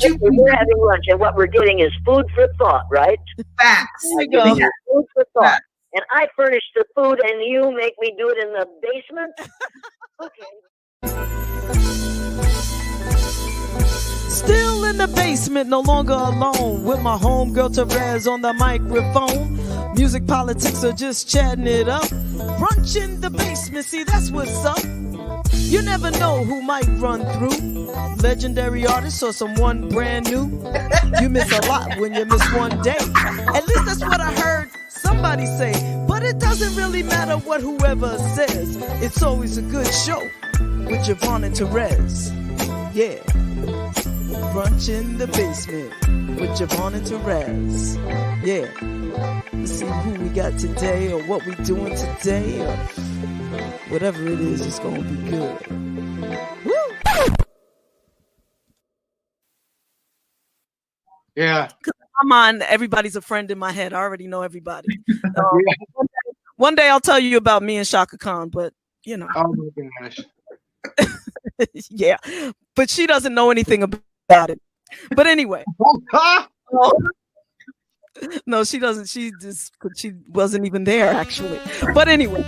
We're having lunch, and what we're getting is food for thought, right? Facts. Food for thought. Facts. And I furnish the food, and you make me do it in the basement? Okay. Still in the basement, no longer alone, with my homegirl Terez on the microphone. Music politics are just chatting it up. Brunch in the basement, see that's what's up. You never know who might run through. Legendary artist or someone brand new. You miss a lot when you miss one day. At least that's what I heard somebody say. But it doesn't really matter what whoever says. It's always a good show with JaVonne and Terez. Yeah. Brunch in the basement with JaVonne and Terez. Yeah. Let's see who we got today or what we doing today or whatever it is, it's gonna be good. Woo! Yeah. I'm on, everybody's a friend in my head. I already know everybody. One day I'll tell you about me and Shaka Khan, but you know. Oh my gosh. Yeah. But she doesn't know anything about it. But anyway. No, she doesn't. She wasn't even there actually. But anyway.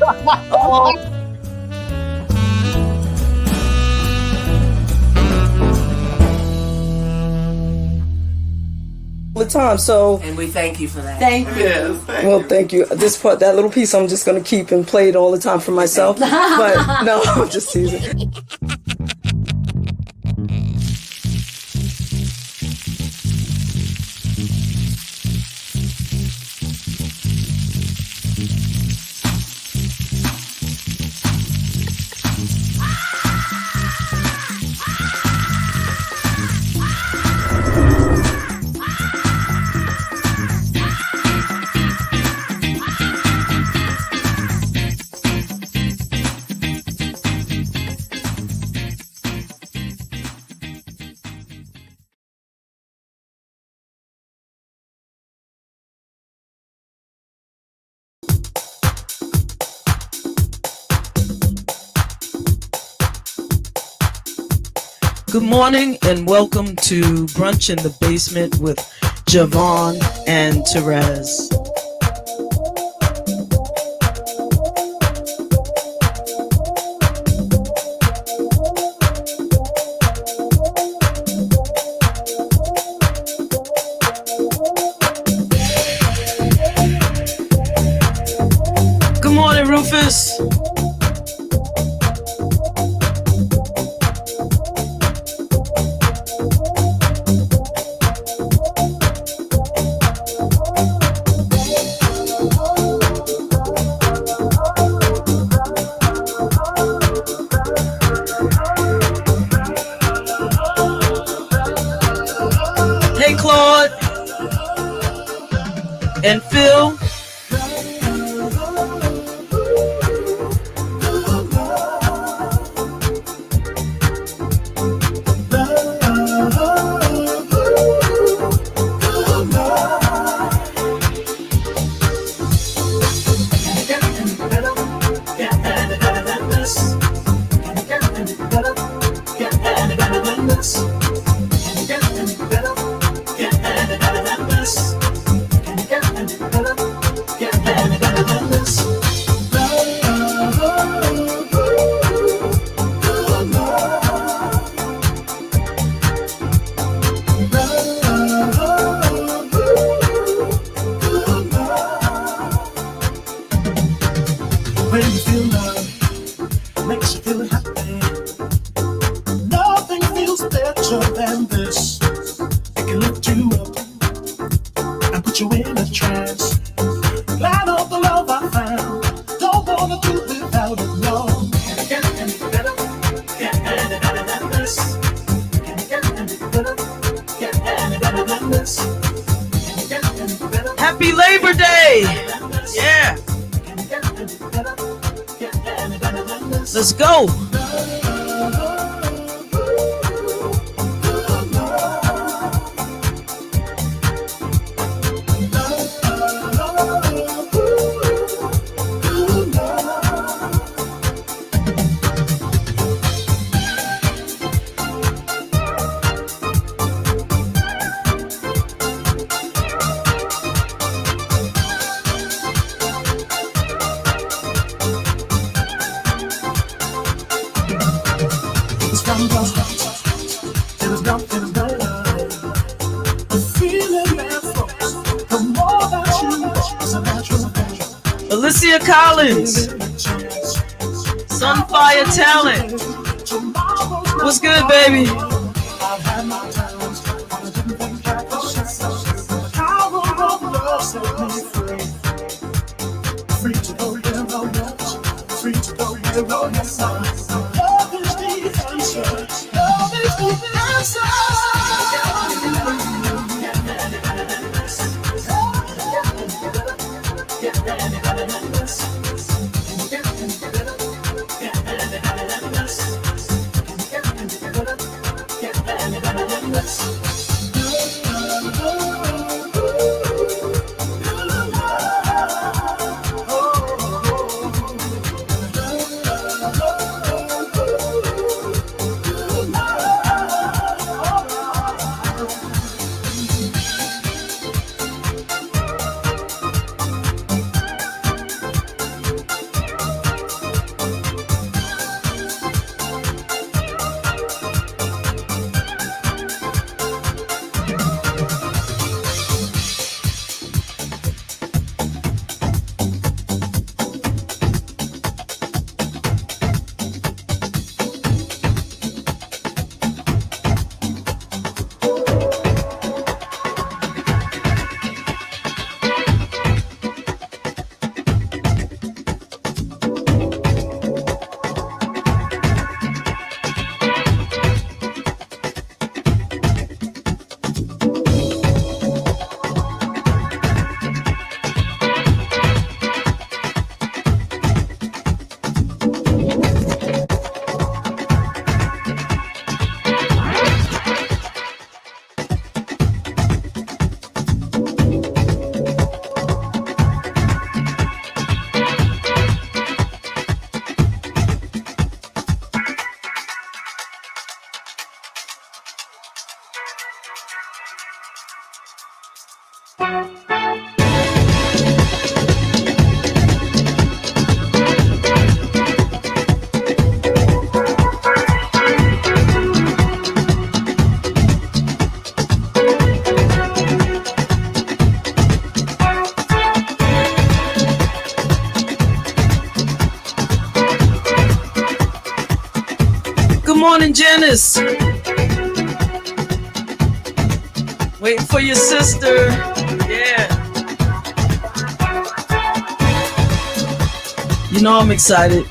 The time, so and we thank you for that. Thank you. Yes, well, thank you. This part, that little piece, I'm just gonna keep and play it all the time for myself. But no, I'm just teasing. Good morning and welcome to Brunch in the Basement with JaVonne and Terez. Good morning, Rufus. And Phil. When you feel love, makes you feel happy. Nothing feels better than this. It can lift you up and put you in a trance. Glad of the love I found. Don't wanna do without it, no. Can it get any better? Get any better than this? Can it get any better? Get any better than this? Can it get any better? Happy Labor Day! Yeah. Let's go. Alicia Collins, Sunfire Talent. What's good, baby? I've had my times on a different track. The power of love set me free. Free to go where I want. Free to go where I want. Love is the answer. Love is the answer. Morning, Janice. Waiting for your sister. Yeah. You know I'm excited.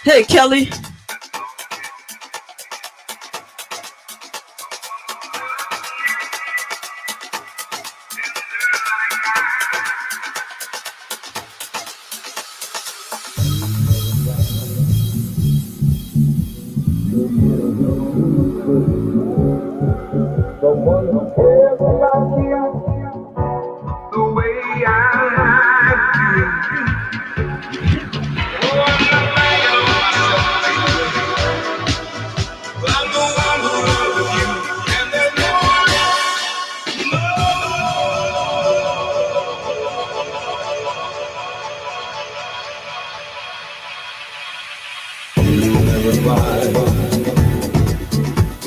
Hey, Kelly. Someone who cares about you the way I do.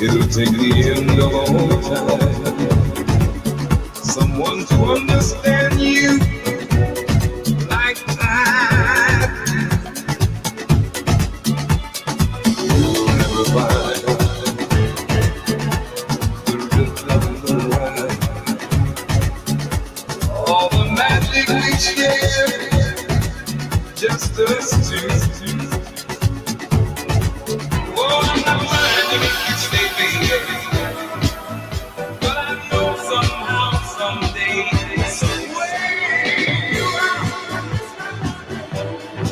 It'll take the end of all time, someone to understand you like I do. You'll never find the rhythm right, all the magic we share, just us two. Oh, I'm not trying to make you stay, baby. But I know somehow, someday, some way,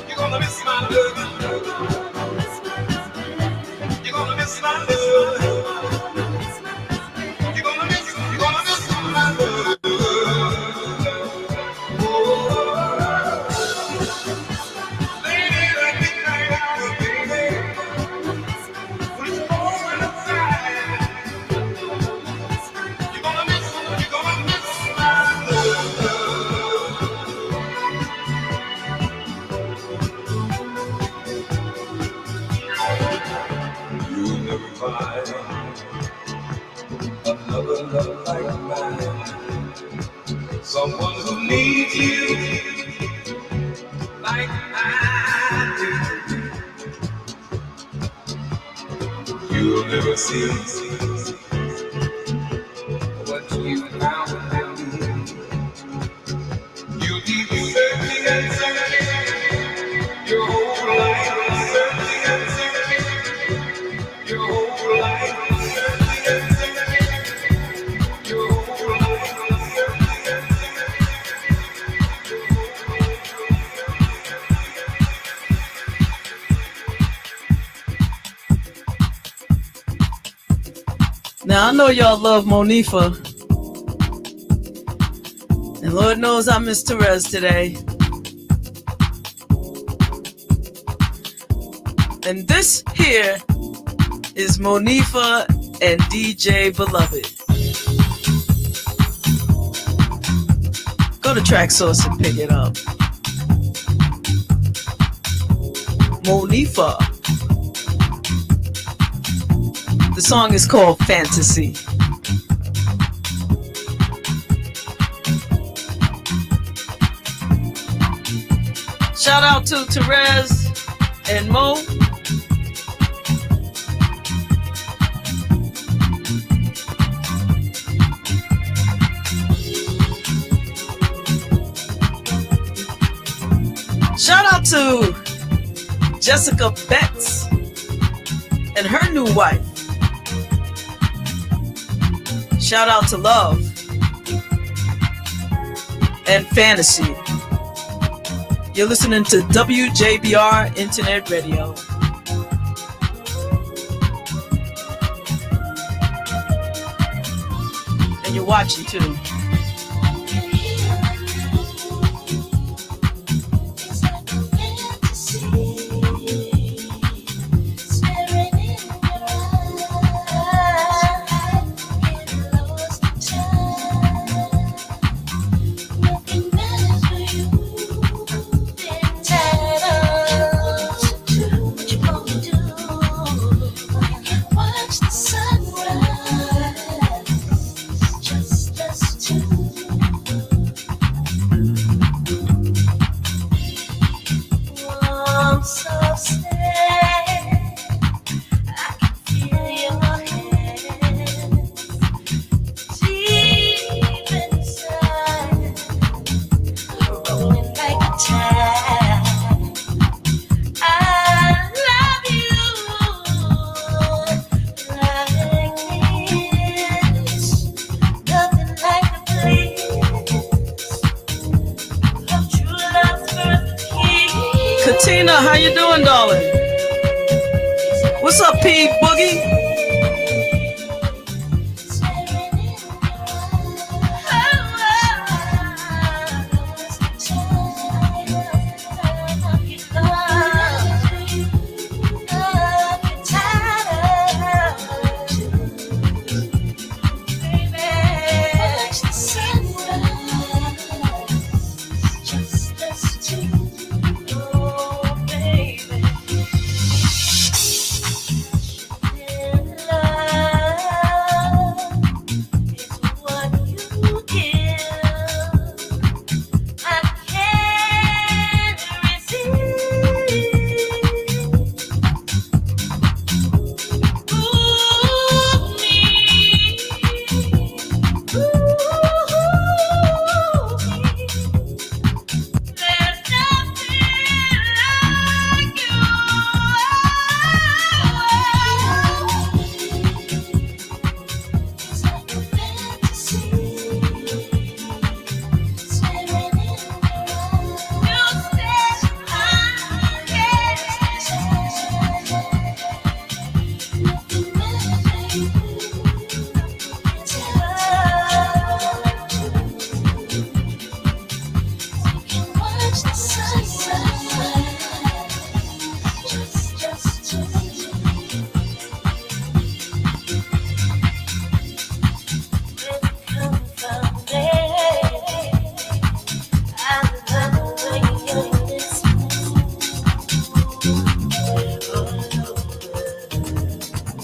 you're gonna miss my love. You're gonna miss my love. You're gonna miss my love. Oh. someone who needs you like I do. You'll never see what you found in me. You'll be searching and searching your whole life, searching and searching your whole life, searching and searching your whole life, searching and Now I know y'all love Monifa, and Lord knows I miss Terez today. And this here is Monifa and DJ Beloved. Go to Track Source and pick it up. Monifa. The song is called Fantasy. Shout out to Terez and Mo. Shout out to Jessica Betts and her new wife. Shout out to Love and Fantasy. You're listening to WJBR Internet Radio. And you're watching too. Katina, how you doing, darling? What's up, P Boogie?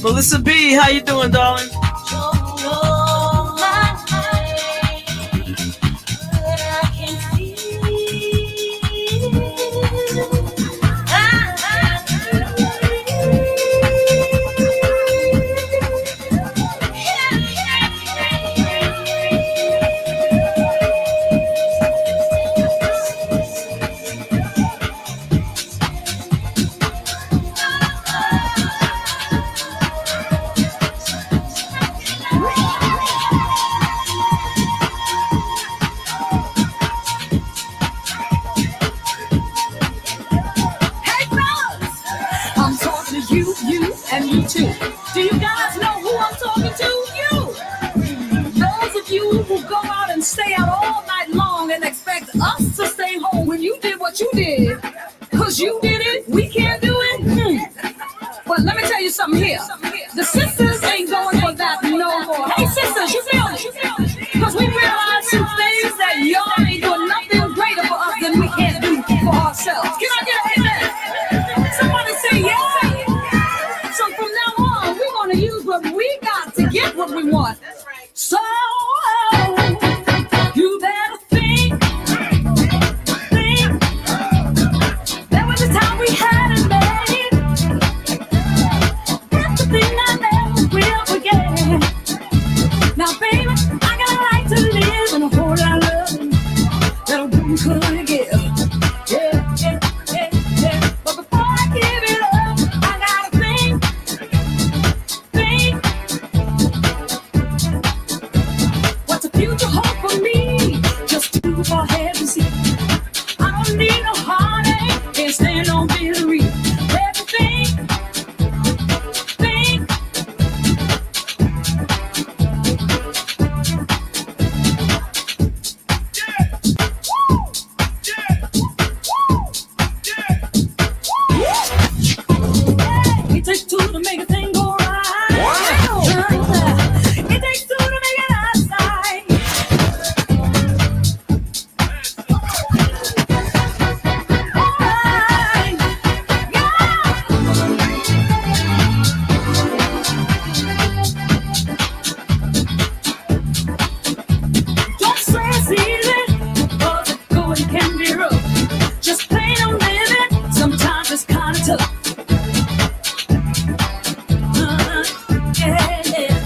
Melissa B, how you doing, darling? us to stay home when you did what you did. Cause you did it, we can't do it. But let me tell you something here. The sisters ain't going for that no more. Hey sisters, you feel it? Cause we realize some things that y'all ain't doing nothing greater for us than we can't do for ourselves. Can I get an amen? Somebody say yeah. So from now on, we're gonna use what we got to get what we want. So you better think. There was a time we had it made. That's the thing I never will forget. Now, baby, I got a right to live and a whole lot of love that a woman could give. Yeah, yeah, yeah, yeah. But before I give it up, I gotta think. What's the future hold for me? Just too far ahead to see. I don't need no heartache, can't stand on misery. Everything, think. It takes two to make a thing go right. Wow. It takes two to make it outside. Don't say it's easy, cause it's good, it can be rough. Just plain on living, sometimes it's kinda tough. Yeah, yeah.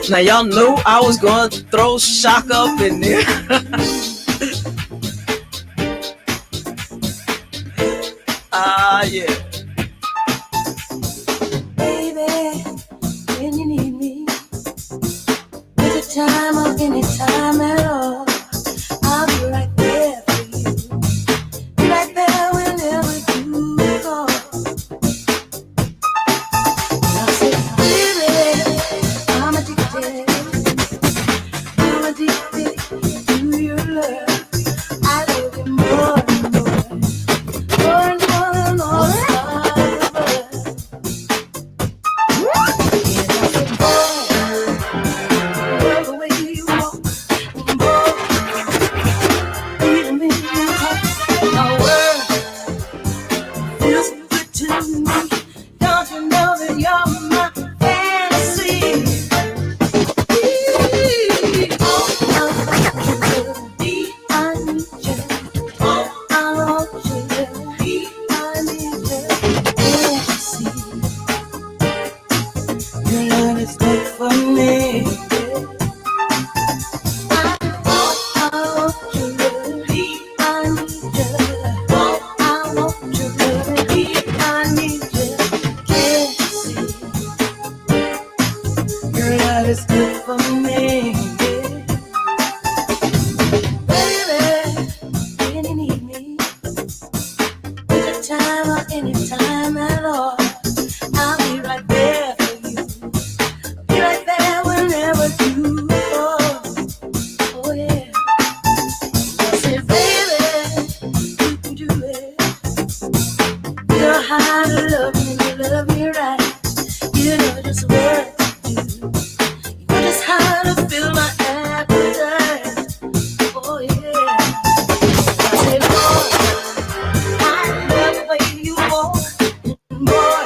Now y'all knew I was gonna throw shock up in there. Yeah. Baby, when you need me, any time or any time at all, I'll be right there for you. Be right there whenever you call. I say, baby, I'm addicted to your love. I love you more and more and more and more. More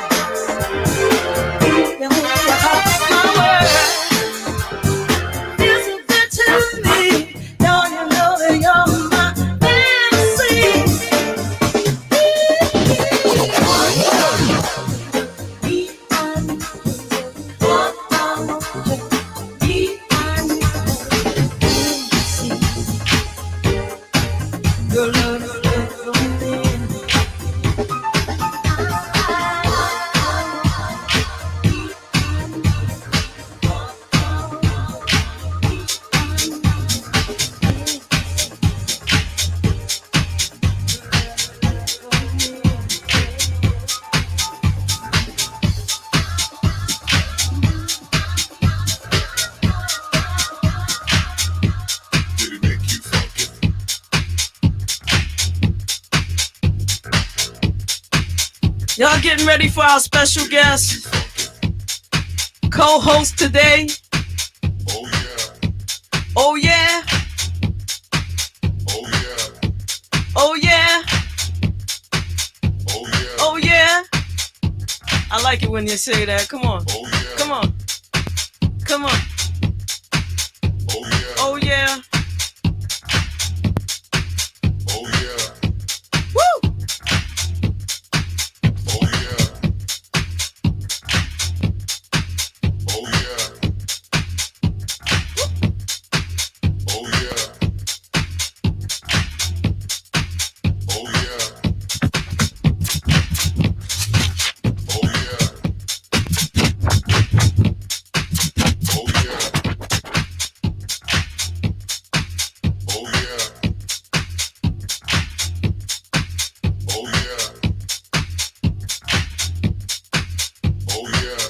Y'all getting ready for our special guest, co-host today? Oh yeah. Oh yeah. Oh yeah. Oh yeah. Oh yeah. I like it when you say that. Come on. Oh yeah. Come on. Come on. Oh yeah. Oh yeah. Oh yeah. Woo! Oh yeah. Oh yeah. Oh yeah. Oh yeah. Oh yeah. Oh yeah. Oh yeah. Oh yeah. Oh yeah.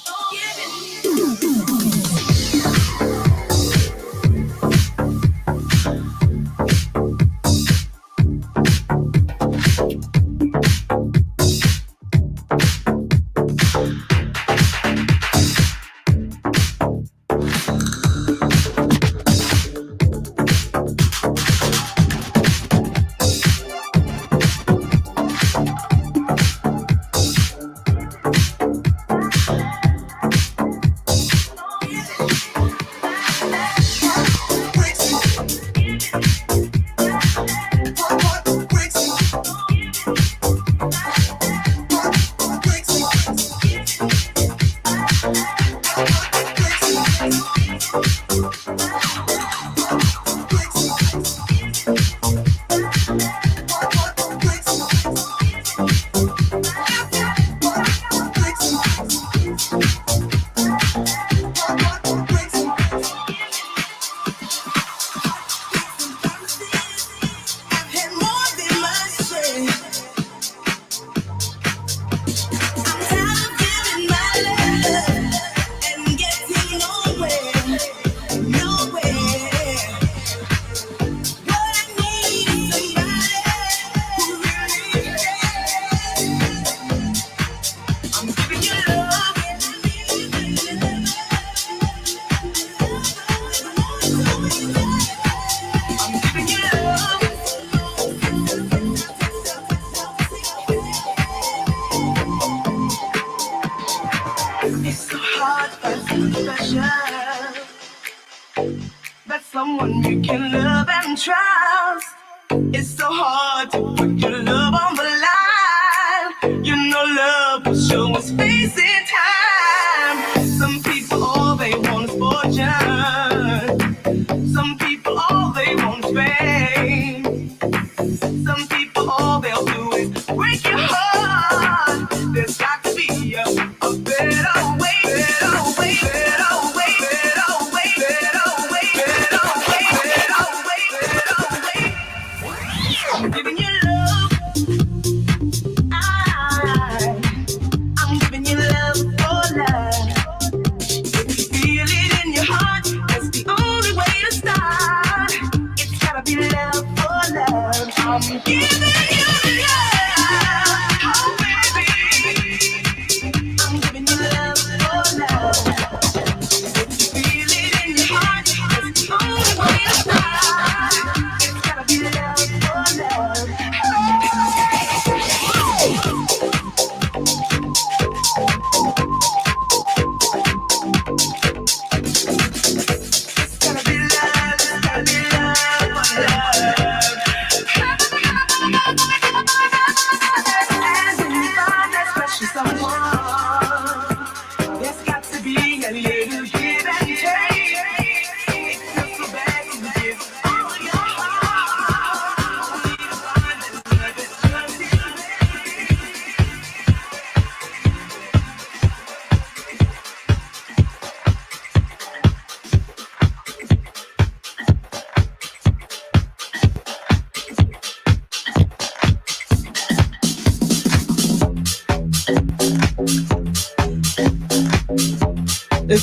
Oh yeah. Oh That's someone you can love and trust. It's so hard to put your love on the line. You know love will show its face in time. Some people all they want is fortune. Some people all they want is fame. Some people all they'll do is break your heart. There's got to be a better way, better way, better way, better way, better way, better way, better way, better way. I'm giving you love. I'm giving you love for love. If you feel it in your heart, that's the only way to start. It's gotta be love for love. I'm giving you love. Oh, baby. I'm giving you love for love. If you feel it in your heart, that's the only way to start. It's gotta be love.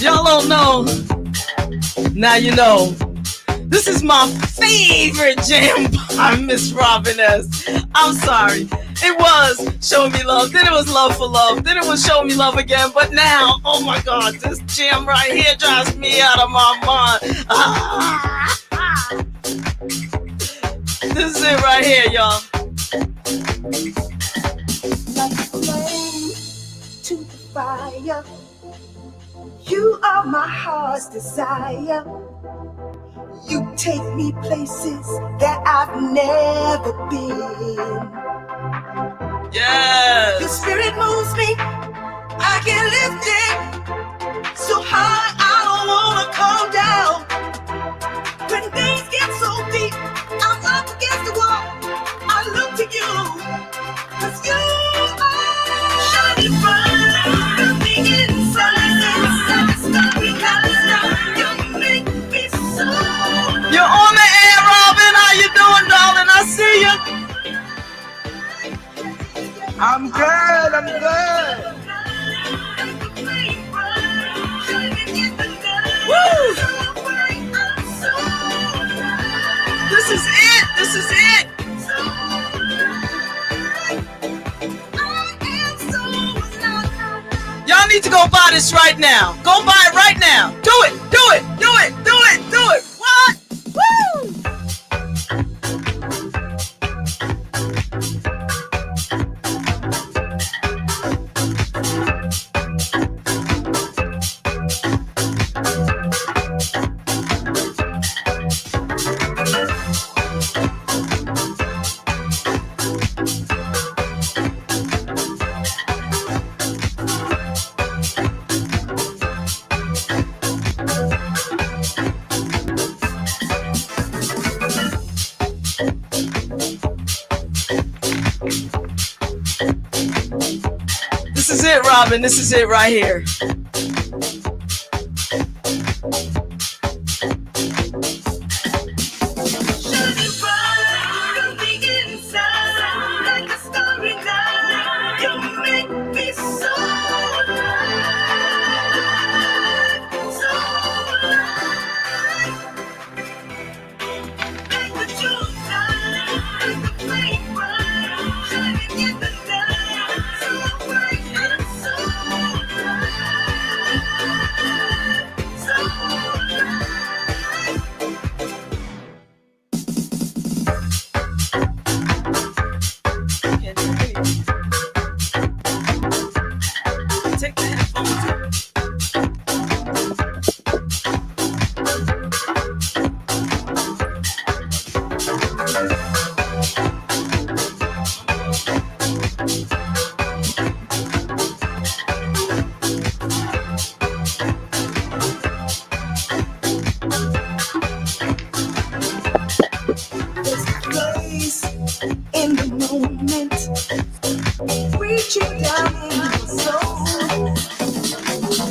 y'all don't know, now you know. This is my favorite jam by Miss Robin S. I'm sorry. It was Show Me Love, then it was Love for Love, then it was Show Me Love again, but now, oh my God, this jam right here drives me out of my mind. This is it right here, y'all. Like a flame to the fire, you are my heart's desire. You take me places that I've never been. Yes. Your spirit moves me, I get lifted so high I don't wanna come down. When things get so deep, I'm up against the wall. I look to you, 'cause you are shining bright from the inside. Like a starry night, you make me so. You're on the air, Robin. How you doing, darling? I see you. I'm good. I'm good. Woo! This is it. This is it. Y'all need to go buy this right now. Go buy it right now. Do it. Do it. Do it. Do it. Do it. What? Woo! This is it, Robin. This is it right here. Take the headphones off. There's a place in the moment, reaching down in your soul.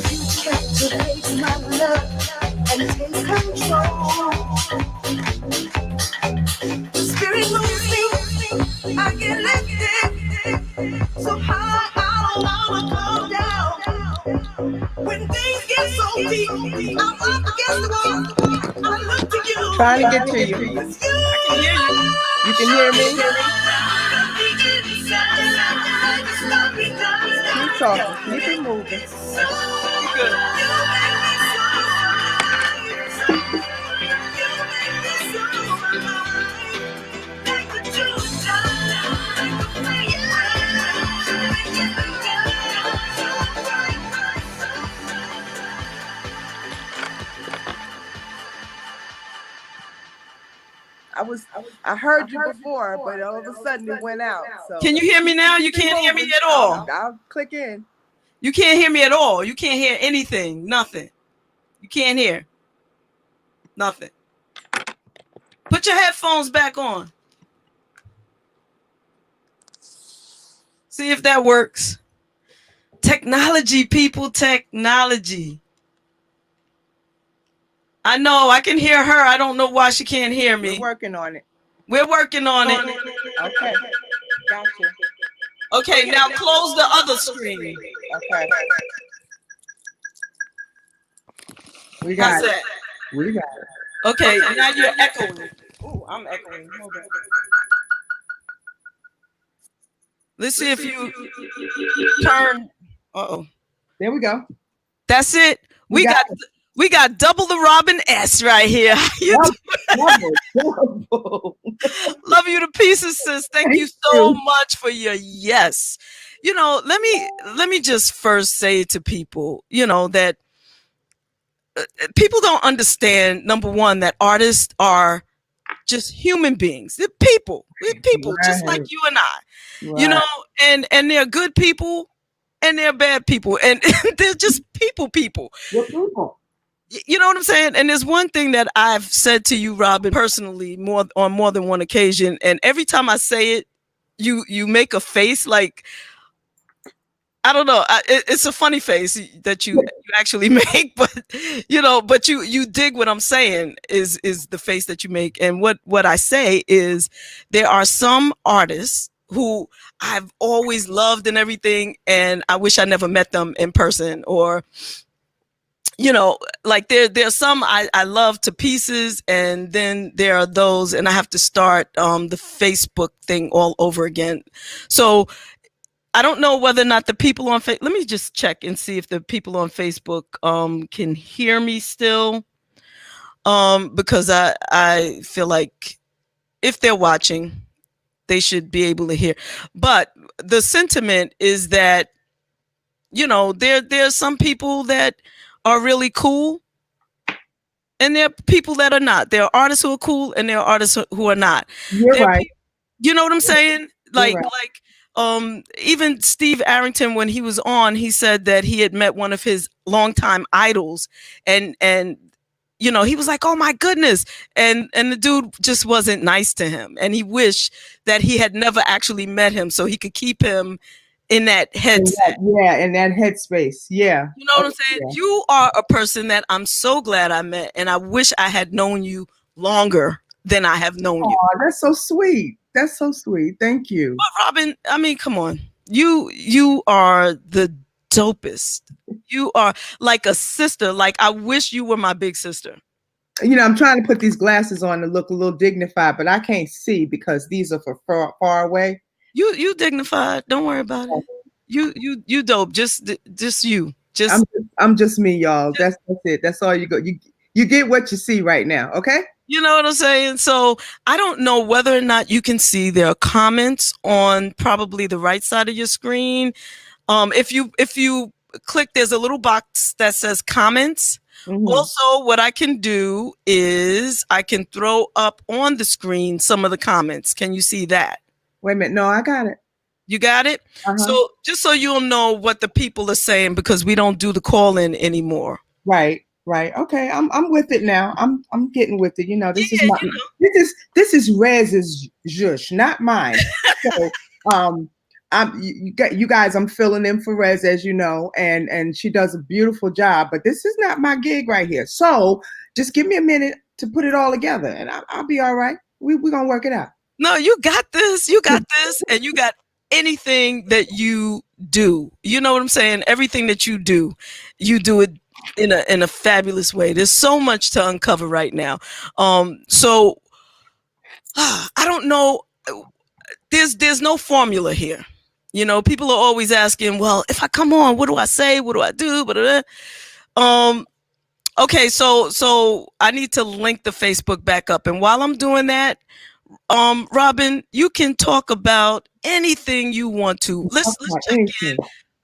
You captivate my love and take control. The spirit moves me, I get lifted so high I don't wanna come down. When things get so deep, I'm up against the wall. I look to you. Trying to get to you. I can hear you. You can hear me? Keep talking. Keep it moving. You good. I heard you before, but all of a sudden it went out. So Can you hear me now? You can't hear me at all. I'll click in. You can't hear me at all. You can't hear anything. Nothing. You can't hear. Nothing. Put your headphones back on. See if that works. Technology, people, technology. I know, I can hear her. I don't know why she can't hear me. We're working on it. We're working on it. Okay. Gotcha. Okay, now close the other screen. Okay. We How's got it. that? We got it. Okay, now you're echoing. Oh, I'm echoing. Hold on. Let's see if you turn. Uh-oh. There we go. That's it. We got We got double the Robin S right here. Double. Love you to pieces, sis. Thank you so much for your yes. You know, let me just first say to people, you know, that people don't understand, number one, that artists are just human beings. They're people. We're people just like you and I. You know, and they're good people and they're bad people. And they're just people. We're people. You know what I'm saying? And there's one thing that I've said to you, Robin, personally, on more than one occasion. And every time I say it, you make a face like, I don't know. It's a funny face that you actually make, but you dig what I'm saying is the face that you make. And what I say is there are some artists who I've always loved and everything, and I wish I never met them in person, or you know, like there's some I love to pieces, and then there are those, and I have to start the Facebook thing all over again. So I don't know whether or not the people on Facebook, let me just check and see if the people on Facebook can hear me still. Because I feel like if they're watching, they should be able to hear. But the sentiment is that, you know, there's some people that are really cool, and there are people that are not. There are artists who are cool, and there are artists who are not. You're right. You know what I'm saying? Like, right. Even Steve Arrington, when he was on, he said that he had met one of his longtime idols, and you know, he was like, "Oh my goodness," and the dude just wasn't nice to him, and he wished that he had never actually met him so he could keep him in that headset. In that headspace. Yeah. You know what I'm saying? Yeah. You are a person that I'm so glad I met, and I wish I had known you longer than I have known you. Oh, that's so sweet. That's so sweet. Thank you. But Robin, I mean, come on. You are the dopest. You are like a sister. Like, I wish you were my big sister. You know, I'm trying to put these glasses on to look a little dignified, but I can't see because these are for far away. You dignified. Don't worry about it. You dope. Just you. I'm just me, y'all. That's it. That's all you go. You get what you see right now, okay? You know what I'm saying? So I don't know whether or not you can see there are comments on probably the right side of your screen. If you click, there's a little box that says comments. Mm-hmm. Also, what I can do is I can throw up on the screen some of the comments. Can you see that? Wait a minute. No, I got it. You got it? Uh-huh. So just so you'll know what the people are saying, because we don't do the call-in anymore. Right. Okay. I'm with it now. I'm getting with it. You know, this is Rez's zhush, not mine. So you guys, I'm filling in for Rez, as you know, and she does a beautiful job, but this is not my gig right here. So just give me a minute to put it all together, and I'll be all right. We're gonna work it out. No, you got this. You got this, and you got anything that you do. You know what I'm saying? Everything that you do it in a fabulous way. There's so much to uncover right now. So I don't know. There's no formula here. You know, people are always asking, well, if I come on, what do I say? What do I do? Okay, so I need to link the Facebook back up. And while I'm doing that, Robin, you can talk about anything you want to. Let's check in.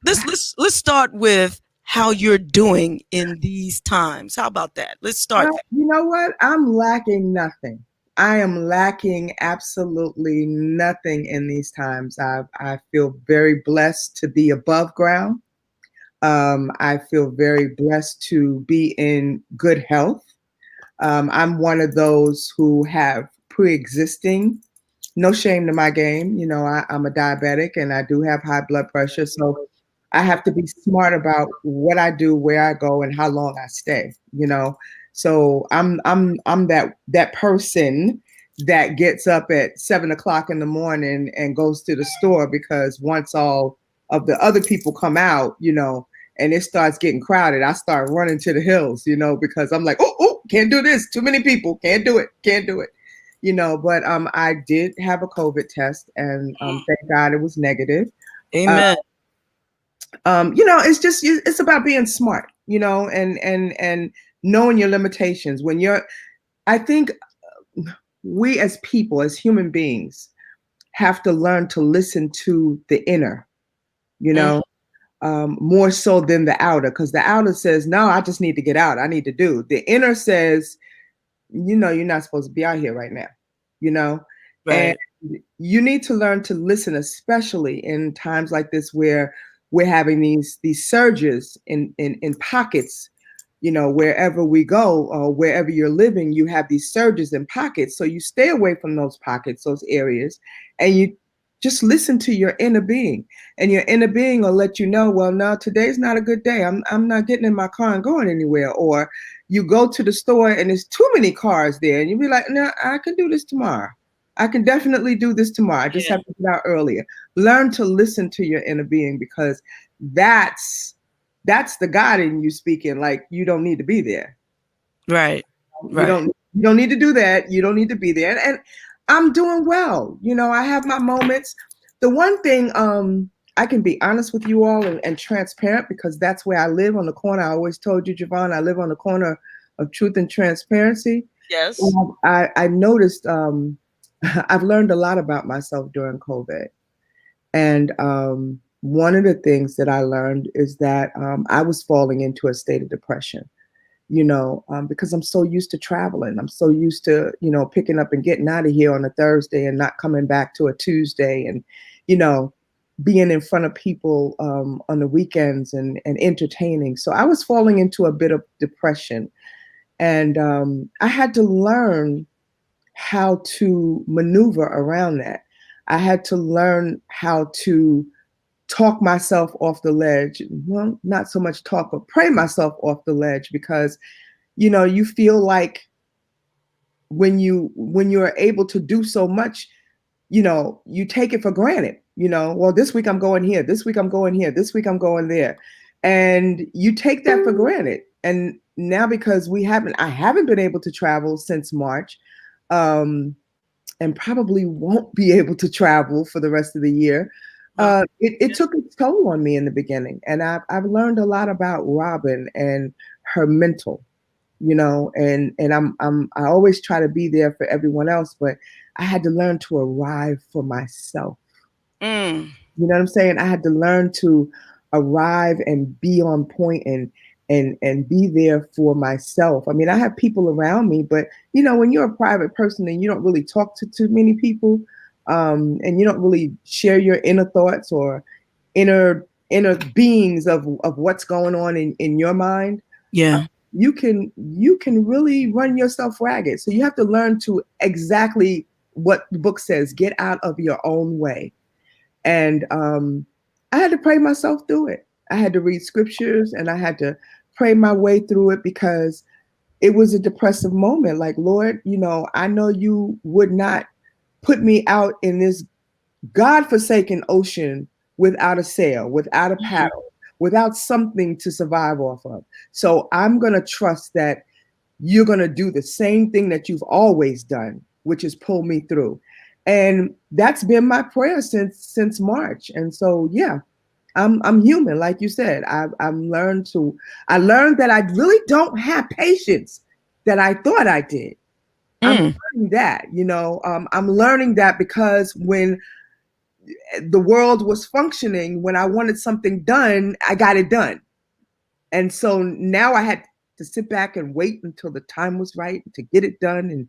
Let's start with how you're doing in these times. How about that? Let's start. You know what? I'm lacking nothing. I am lacking absolutely nothing in these times. I feel very blessed to be above ground. I feel very blessed to be in good health. I'm one of those who have pre-existing, no shame to my game. You know, I'm a diabetic and I do have high blood pressure. So I have to be smart about what I do, where I go, and how long I stay, you know. So I'm that person that gets up at 7 o'clock in the morning and goes to the store, because once all of the other people come out, you know, and it starts getting crowded, I start running to the hills, because I'm like, oh, can't do this. Too many people. Can't do it. But I did have a COVID test, and thank God it was negative. Amen. It's about being smart, and knowing your limitations. I think we as people, as human beings, have to learn to listen to the inner, more so than the outer, because the outer says, no, I just need to get out. I need to do. The inner says, you're not supposed to be out here right now, Right. And you need to learn to listen, especially in times like this where we're having these surges in pockets, wherever we go or wherever you're living, you have these surges in pockets. So you stay away from those pockets, those areas, and you just listen to your inner being, and your inner being will let you know, well, no, today's not a good day. I'm not getting in my car and going anywhere. Or you go to the store and there's too many cars there, and you'll be like, no, I can do this tomorrow. I can definitely do this tomorrow. I just have to get out earlier. Learn to listen to your inner being, because that's the God in you speaking. Like, you don't need to be there. Right. You don't need to do that. You don't need to be there. And I'm doing well. I have my moments. The one thing, I can be honest with you all and transparent, because that's where I live, on the corner. I always told you, JaVonne, I live on the corner of truth and transparency. Yes. I noticed, I've learned a lot about myself during COVID. And one of the things that I learned is that I was falling into a state of depression, because I'm so used to traveling. I'm so used to, picking up and getting out of here on a Thursday and not coming back to a Tuesday, and, being in front of people on the weekends and entertaining. So I was falling into a bit of depression. And I had to learn how to maneuver around that. I had to learn how to talk myself off the ledge. Well, not so much talk, but pray myself off the ledge, because, you feel like when you're able to do so much, you take it for granted. Well, this week I'm going here, this week I'm going here, this week I'm going there. And you take that for granted. And now, because I haven't been able to travel since March, and probably won't be able to travel for the rest of the year. It took its toll on me in the beginning. And I've learned a lot about Robin and her mental, and I always try to be there for everyone else, but I had to learn to arrive for myself. You know what I'm saying? I had to learn to arrive and be on point and be there for myself. I mean, I have people around me, but when you're a private person and you don't really talk to too many people, and you don't really share your inner thoughts or inner beings of what's going on in your mind, you can really run yourself ragged. So you have to learn to, exactly what the book says, get out of your own way. And I had to pray myself through it. I had to read scriptures, and I had to pray my way through it, because it was a depressive moment. Like, Lord, I know you would not put me out in this godforsaken ocean without a sail, without a paddle, without something to survive off of. So I'm going to trust that you're going to do the same thing that you've always done, which is pull me through. And that's been my prayer since March. And so, yeah, I'm human, like you said. I learned that I really don't have patience that I thought I did. I'm learning that, I'm learning that, because when the world was functioning, when I wanted something done, I got it done. And so now I had to sit back and wait until the time was right to get it done, and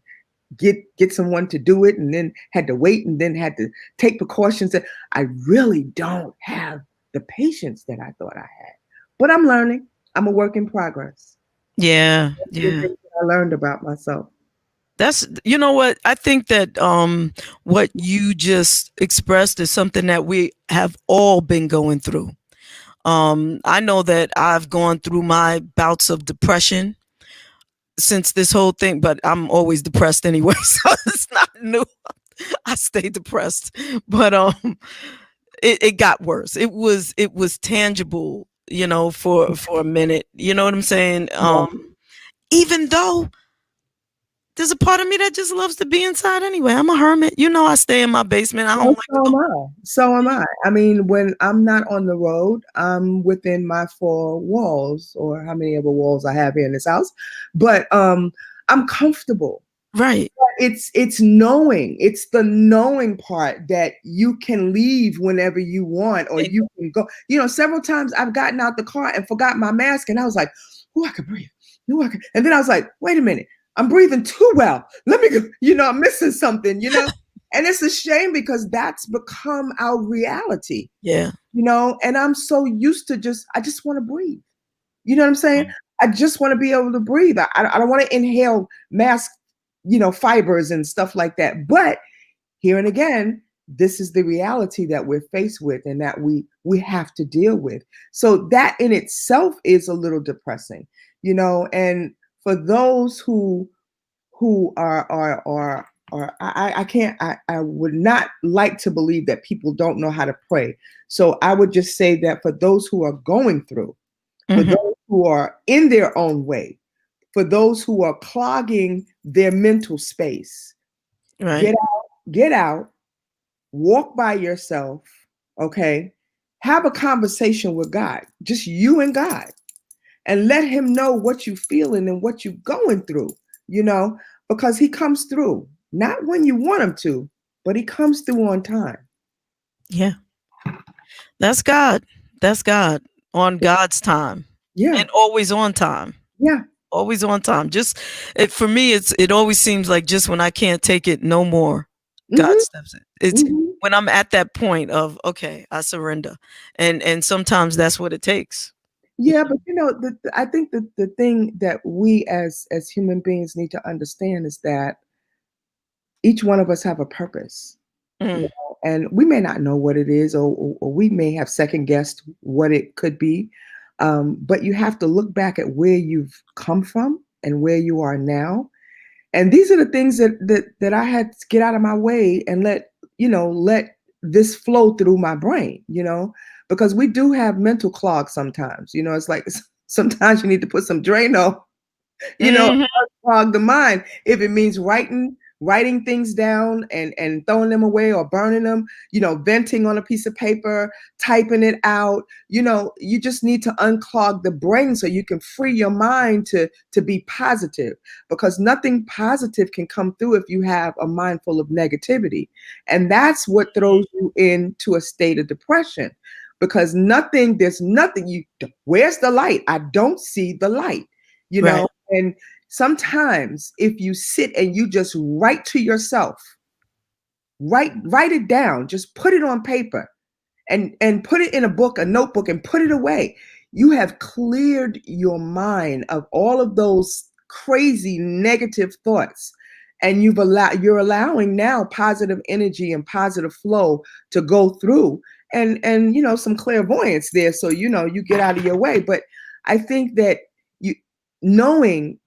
get someone to do it, and then had to wait, and then had to take precautions. I really don't have the patience that I thought I had, but I'm learning. I'm a work in progress. Yeah. I learned about myself. That's, what I think that what you just expressed is something that we have all been going through. I know that I've gone through my bouts of depression since this whole thing, but I'm always depressed anyway, so it's not new. I stay depressed, but it got worse. It was tangible. you know, for a minute. You know what I'm saying? Even though there's a part of me that just loves to be inside anyway. I'm a hermit. You know, I stay in my basement. I don't Well, like so am I. So am I. I mean, when I'm not on the road, I'm within my four walls, or how many other walls I have here in this house. But I'm comfortable. Right. It's knowing. It's the knowing part that you can leave whenever you want, or you can go. You know, several times I've gotten out the car and forgot my mask, and I was like, "Oh, I can breathe. Oh, I can." And then I was like, "Wait a minute, I'm breathing too well. Let me go." You know, I'm missing something. You know, and it's a shame because that's become our reality. Yeah. You know, and I'm so used to I just want to breathe. You know what I'm saying? I just want to be able to breathe. I don't want to inhale mask, you know, fibers and stuff like that. But here and again, this is the reality that we're faced with and that we have to deal with. So that in itself is a little depressing, you know. And for those who are I can't I would not like to believe that people don't know how to pray. So I would just say that for those who are going through, for those who are in their own way, for those who are clogging their mental space, Right. get out, walk by yourself, okay? Have a conversation with God, just you and God, and let him know what you're feeling and what you're going through, you know, because he comes through, not when you want him to, but he comes through on time. Yeah. That's God. That's God on God's time. Yeah. And always on time. Yeah. Always on time. Just for me, it always seems like just when I can't take it no more, God steps in. It's when I'm at that point of, okay, I surrender. And sometimes that's what it takes. Yeah, but you know, I think the thing that we as human beings need to understand is that each one of us have a purpose. You know, and we may not know what it is, or we may have second guessed what it could be. But you have to look back at where you've come from and where you are now. And these are the things that I had to get out of my way and let this flow through my brain, you know, because we do have mental clogs sometimes. You know, it's like sometimes you need to put some Drano, you know, clog the mind. If it means writing things down and throwing them away or burning them, you know, venting on a piece of paper, typing it out, you know, you just need to unclog the brain so you can free your mind to be positive, because nothing positive can come through if you have a mind full of negativity. And that's what throws you into a state of depression, because there's nothing where's the light? I don't see the light, you know. And sometimes if you sit and you just write to yourself, write it down, just put it on paper and put it in a book, a notebook, and put it away. You have cleared your mind of all of those crazy negative thoughts. And you're allowing now positive energy and positive flow to go through, and you know, some clairvoyance there. So, you know, you get out of your way. But I think that knowing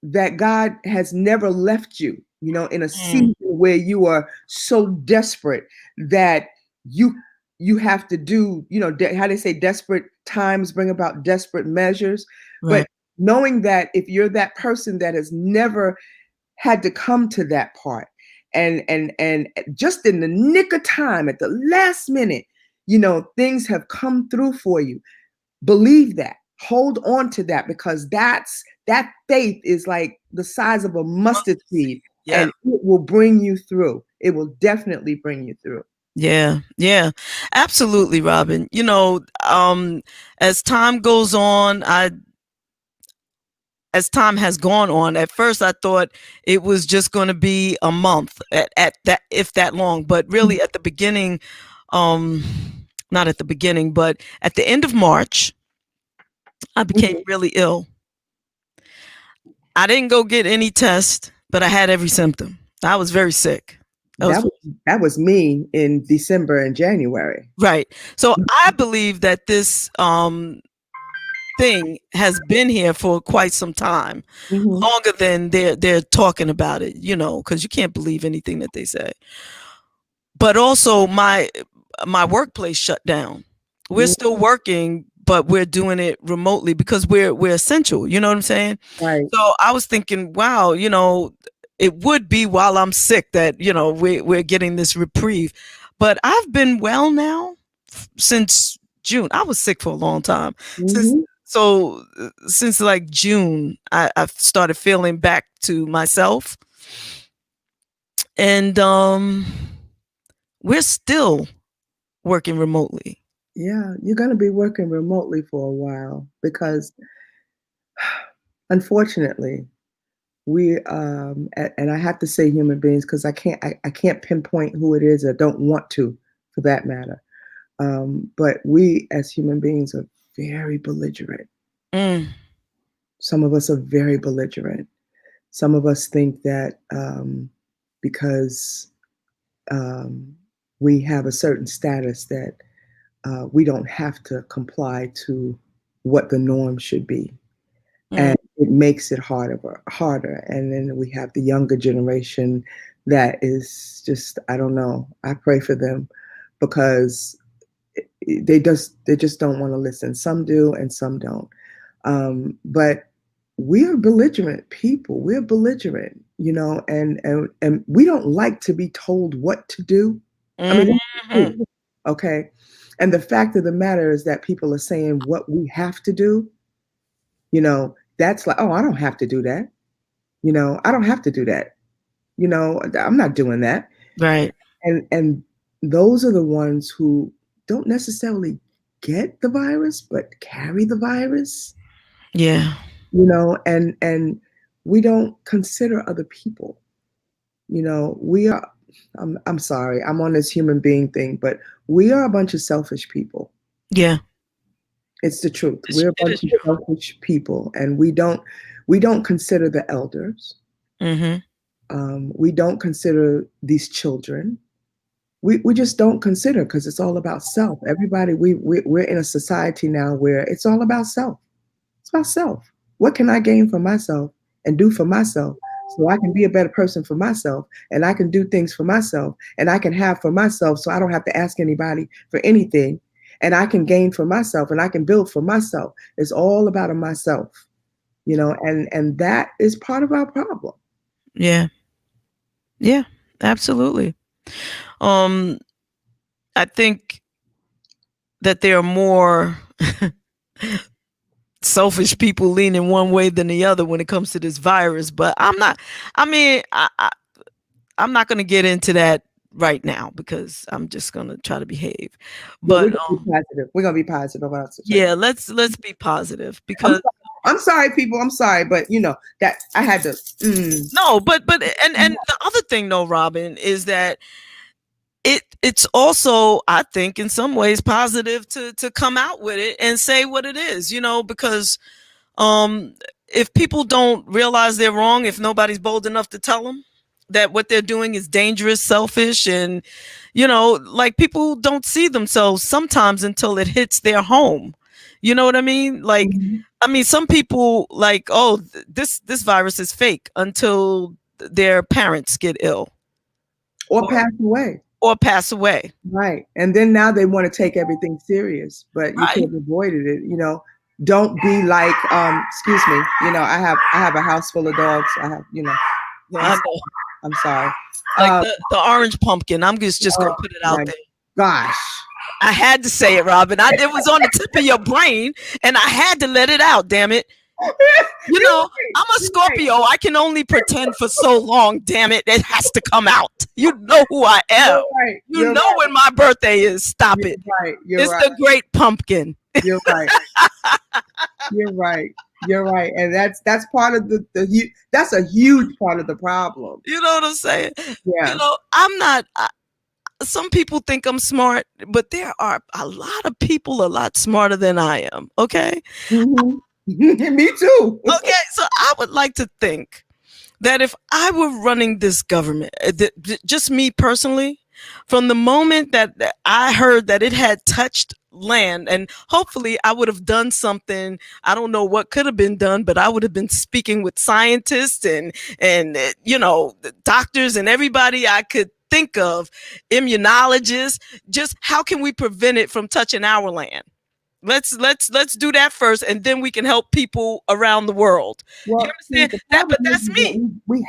that God has never left you, you know, in a season where you are so desperate that you have to do, you know, how they say desperate times bring about desperate measures. But knowing that if you're that person that has never had to come to that part, and just in the nick of time, at the last minute, you know, things have come through for you. Believe that. Hold on to that, because that faith is like the size of a mustard seed, and it will bring you through. It will definitely bring you through. Yeah, absolutely, Robin. You know, as time goes on, as time has gone on, at first I thought it was just going to be a month at that, if that long, but really at the beginning, not at the beginning, but at the end of March, I became really ill. I didn't go get any test, but I had every symptom. I was very sick. That was me in December and January. Right. So I believe that this thing has been here for quite some time, longer than they're talking about it, you know, because you can't believe anything that they say. But also my workplace shut down. We're still working, but we're doing it remotely because we're essential. You know what I'm saying? Right. So I was thinking, wow, it would be while I'm sick that, we're getting this reprieve. But I've been well now since June. I was sick for a long time. Mm-hmm. Since like June, I've started feeling back to myself. And we're still working remotely. Yeah, you're going to be working remotely for a while because, unfortunately, we and I have to say human beings because I can't pinpoint who it is. I don't want to, for that matter. But we as human beings are very belligerent. Some of us are very belligerent. Some of us think that because we have a certain status that we don't have to comply to what the norm should be. And it makes it harder. And then we have the younger generation that is just, I don't know. I pray for them because they just don't want to listen. Some do and some don't. But we're belligerent people. We're belligerent, and we don't like to be told what to do. I mean, okay. And the fact of the matter is that people are saying what we have to do. That's like, oh, I don't have to do that. I don't have to do that. I'm not doing that. Right. And those are the ones who don't necessarily get the virus, but carry the virus. Yeah. And we don't consider other people. We are, I'm sorry, I'm on this human being thing, but we are a bunch of selfish people. Yeah. It's the truth. We're a bunch of selfish people, and we don't consider the elders. We don't consider these children. We just don't consider because it's all about self. Everybody, we're in a society now where it's all about self. It's about self. What can I gain for myself and do for myself so I can be a better person for myself, and I can do things for myself, and I can have for myself so I don't have to ask anybody for anything. And I can gain for myself and I can build for myself. It's all about myself, and that is part of our problem. Yeah. Yeah, absolutely. I think that there are more selfish people leaning one way than the other when it comes to this virus, but I'm not going to get into that right now because I'm just gonna try to behave. But we're gonna be positive about it. Yeah, let's be positive because I'm sorry, people. I'm sorry, but that I had to. No, but and the other thing, though, Robin, is that it's also, I think, in some ways positive to come out with it and say what it is, because if people don't realize they're wrong, if nobody's bold enough to tell them that what they're doing is dangerous, selfish, and like people don't see themselves sometimes until it hits their home. You know what I mean? Like, I mean, some people like, oh, this virus is fake until their parents get ill or pass away. Right. And then now they want to take everything serious, but you could have avoided it. Don't be like, excuse me, I have a house full of dogs. I have, I'm sorry. Like the orange pumpkin. I'm just going to put it out there. Gosh. I had to say it, Robin. It was on the tip of your brain, and I had to let it out, damn it. I'm a Scorpio. I can only pretend for so long, damn it. It has to come out. You know who I am. You know when my birthday is. Stop it. It's the great pumpkin. You're right. You're right. And that's part of that's a huge part of the problem. You know what I'm saying? Yeah. I'm not... some people think I'm smart, but there are a lot of people a lot smarter than I am. Okay. Me too. Okay. So I would like to think that if I were running this government, just me personally, from the moment that I heard that it had touched land, and hopefully I would have done something. I don't know what could have been done, but I would have been speaking with scientists and doctors and everybody I could think of, immunologists. Just how can we prevent it from touching our land? Let's do that first, and then we can help people around the world. Well, You understand the that? But problem that's is that me. we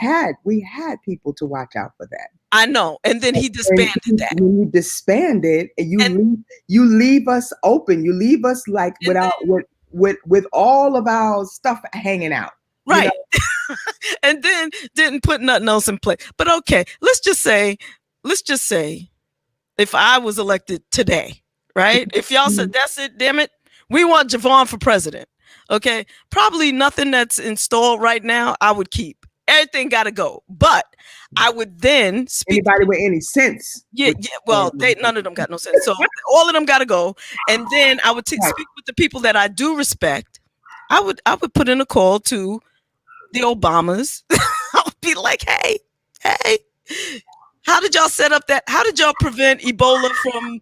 had people to watch out for that. I know. And then he disbanded that. When you disband it, And you leave us open. You leave us like without with all of our stuff hanging out. Right. You know? And then didn't put nothing else in place. But okay, let's just say, if I was elected today, right? If y'all said that's it, damn it, we want JaVonne for president. Okay, probably nothing that's installed right now I would keep. Everything got to go. But I would then speak. Anybody with any sense? Yeah. Well, none of them got no sense. So all of them got to go. And then I would speak with the people that I do respect. I would put in a call to the Obamas. I would be like, hey, how did y'all set up that? How did y'all prevent Ebola from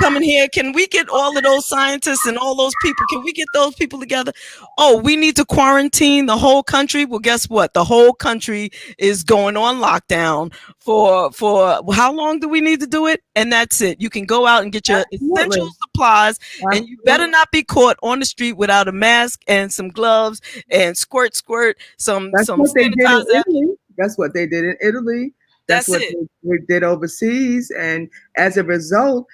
coming here? Can we get all of those scientists and all those people? Can we get those people together? Oh, we need to quarantine the whole country. Well, guess what? The whole country is going on lockdown for how long do we need to do it? And that's it. You can go out and get your essential supplies, and you better not be caught on the street without a mask and some gloves and squirt some sanitizer. That's what they did in Italy. That's what they did overseas, and as a result,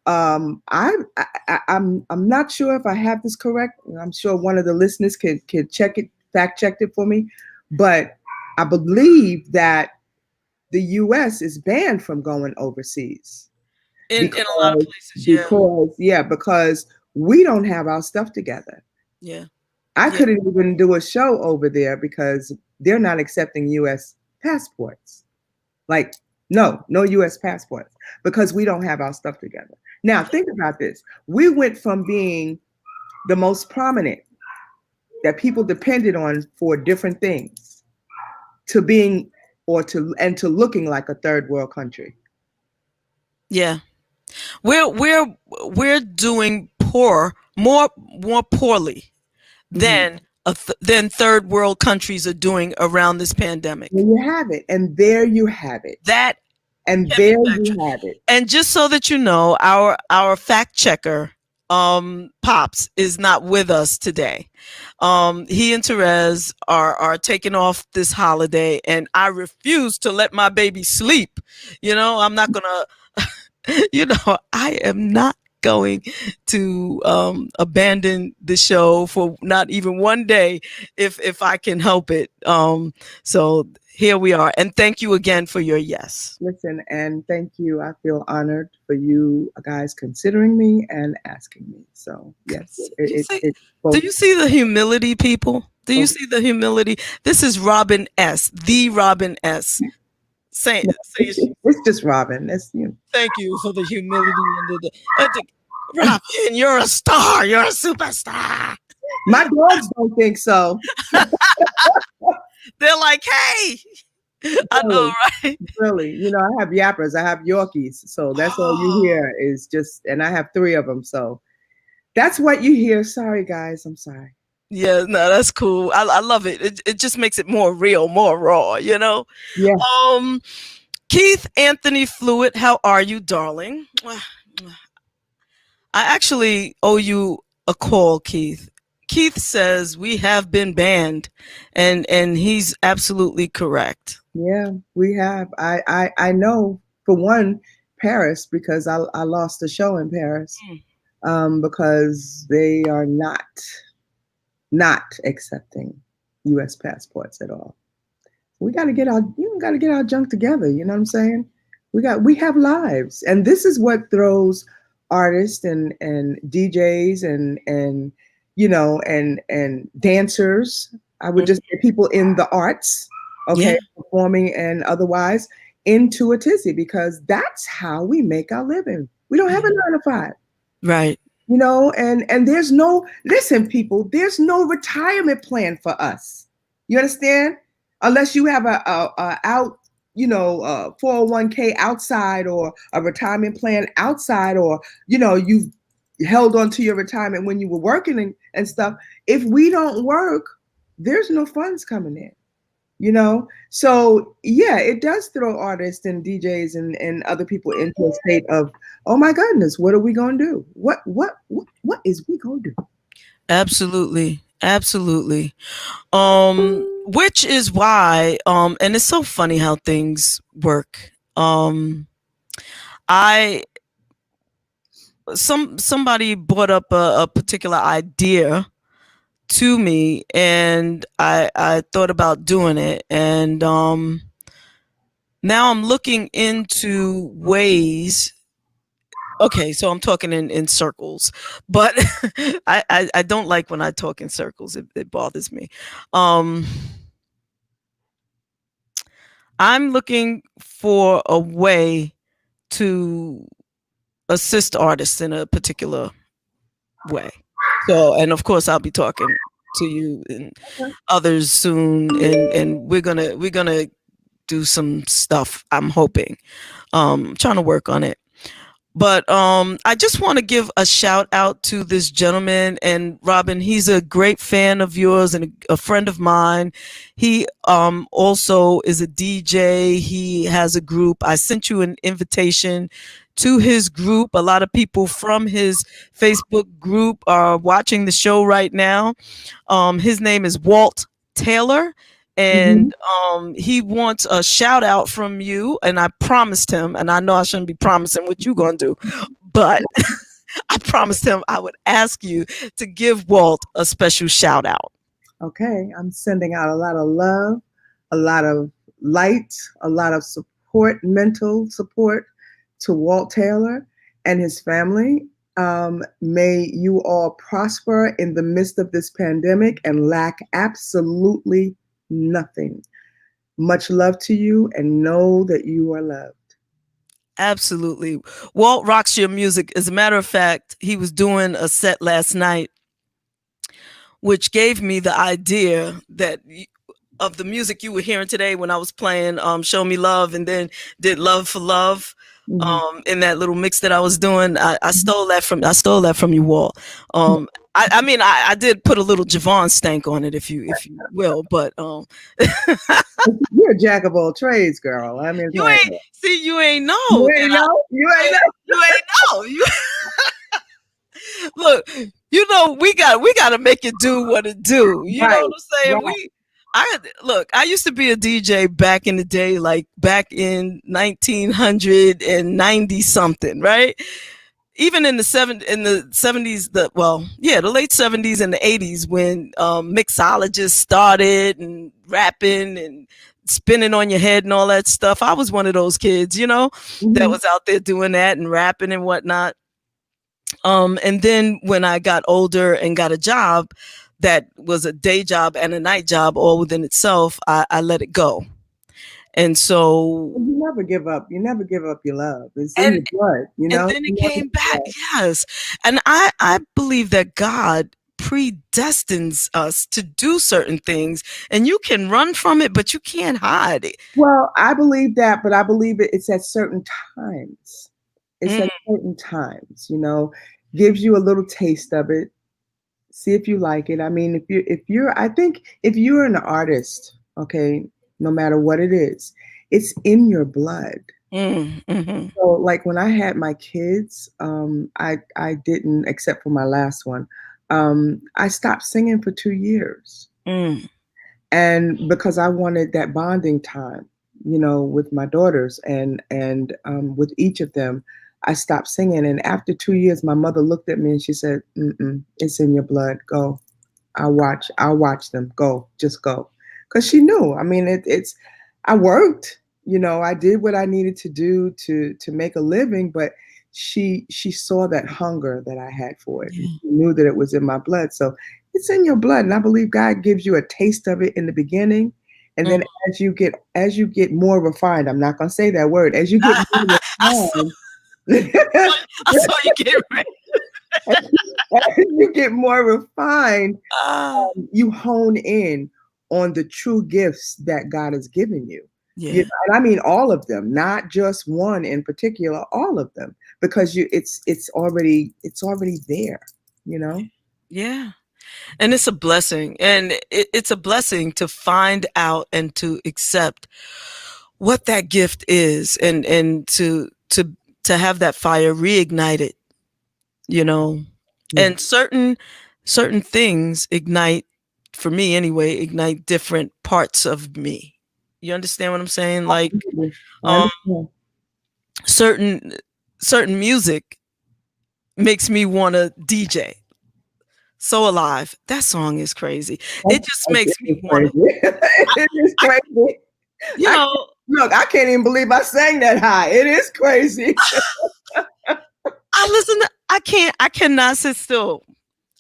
I'm not sure if I have this correct. I'm sure one of the listeners can check it, fact check it for me, but I believe that the U.S. is banned from going overseas in a lot of places. Because we don't have our stuff together. Yeah, I couldn't even do a show over there because they're not accepting U.S. passports. Like, no U.S. passports because we don't have our stuff together. Now, think about this. We went from being the most prominent that people depended on for different things to being to looking like a third world country. Yeah. We're doing more poorly than third world countries are doing around this pandemic. There you have it. And there you have it. You have it. And just so that you know, our fact checker, Pops, is not with us today. He and Terez are taking off this holiday, and I refuse to let my baby sleep. I'm not gonna I am not going to abandon the show for not even one day if I can help it. So here we are, and thank you again for your yes. Listen, and thank you. I feel honored for you guys considering me and asking me. So yes, do you see the humility, people? Do you see the humility? This is Robin S, the Robin S. It's just Robin. It's you. Thank you for the humility and Robin, you're a star. You're a superstar. My dogs don't think so. They're like, hey, I know, right? Really, I have yappers. I have Yorkies. So that's all you hear is just, and I have 3 of them. So that's what you hear. Sorry, guys. I'm sorry. Yeah, no, that's cool. I love it. It just makes it more real, more raw, Yeah. Keith Anthony Fluid, how are you, darling? I actually owe you a call, Keith. Keith says we have been banned, and he's absolutely correct. Yeah, we have. I know, for one, Paris, because I lost a show in Paris, because they are not accepting U.S. passports at all. We got to get our junk together. You know what I'm saying? We have lives, and this is what throws artists and DJs and and dancers. I would just say people in the arts, performing and otherwise, into a tizzy, because that's how we make our living. We don't have a 9 to 5, right? And there's no, listen, people, there's no retirement plan for us. You understand? Unless you have a 401k outside, or a retirement plan outside, or you've held on to your retirement when you were working and stuff. If we don't work, there's no funds coming in. you know. So yeah, it does throw artists and DJs and other people into a state of, oh my goodness, what are we gonna do? What is we gonna do? Absolutely. Absolutely. Which is why, and it's so funny how things work. I somebody brought up a particular idea to me, and I thought about doing it, and now I'm looking into ways. Okay, so I'm talking in circles, but I don't like when I talk in circles. It bothers me. Um, I'm looking for a way to assist artists in a particular way. So, and of course, I'll be talking to you and others soon, and we're gonna do some stuff. I'm hoping. Trying to work on it. But I just want to give a shout out to this gentleman, and Robin. He's a great fan of yours and a friend of mine. He also is a DJ. He has a group. I sent you an invitation to his group. A lot of people from his Facebook group are watching the show right now. His name is Walt Taylor, Mhm. and he wants a shout out from you. And I promised him, and I know I shouldn't be promising what you're gonna do, but I promised him I would ask you to give Walt a special shout out. Okay, I'm sending out a lot of love, a lot of light, a lot of support, mental support to Walt Taylor and his family. May you all prosper in the midst of this pandemic and lack absolutely nothing. Much love to you, and know that you are loved. Absolutely. Walt rocks your music. As a matter of fact, he was doing a set last night, which gave me the idea that of the music you were hearing today when I was playing Show Me Love, and then did Love for Love Mhm. in that little mix that I was doing. I stole that from you, Walt. I mean I did put a little JaVonne stank on it, if you will, but You're a jack of all trades, girl. I mean, it's you like, ain't see, you ain't you know ain't that know, you ain't know. you ain't know. You look, we got to make it do what it do. You know Right, what I'm saying? right. I used to be a DJ back in the day, like back in 1990 something, right? Even in the 70s, the late 70s and the 80s, when mixologists started and rapping and spinning on your head and all that stuff. I was one of those kids, that Mhm. was out there doing that and rapping and whatnot. And then when I got older and got a job that was a day job and a night job all within itself, I let it go. And so, You never give up. You never give up your love. It's in and your blood, you and know? then it You never came back. give up. Yes. And I believe that God predestines us to do certain things, and you can run from it, but you can't hide it. Well, I believe that, but I believe it's at certain times. It's Mm, at certain times, you know, gives you a little taste of it. See if you like it. I mean, I think if you're an artist, okay, no matter what it is, it's in your blood. mhm, So, like when I had my kids, I didn't, except for my last one. I stopped singing for 2 years, mm, and because I wanted that bonding time, you know, with my daughters with each of them, I stopped singing. And after 2 years, my mother looked at me and she said, "Mm-mm, it's in your blood. Go. I'll watch them. Go. Just go." Because she knew. I mean, I worked. You know, I did what I needed to do to make a living, but she saw that hunger that I had for it. And yeah. she knew that it was in my blood. So it's in your blood, and I believe God gives you a taste of it in the beginning, and Mm. then as you get more refined. I'm not going to say that word. As you get more I saw, refined, I saw you get ready. as you get more refined, Ah, you hone in on the true gifts that God has given you. You yeah, know, and I mean all of them, not just one in particular, all of them, because it's already there, you know? yeah. And it's a blessing. And it's a blessing to find out and to accept what that gift is, and to have that fire reignited, you know. Yeah. And certain things ignite, for me anyway, ignite different parts of me. You understand what I'm saying? Like, I um understand. certain music makes me want to DJ. So Alive, that song is crazy. It just makes It is me want crazy. to, It is crazy. you I, know, look, I can't even believe I sang that high. It is crazy. I listen to, I cannot sit still.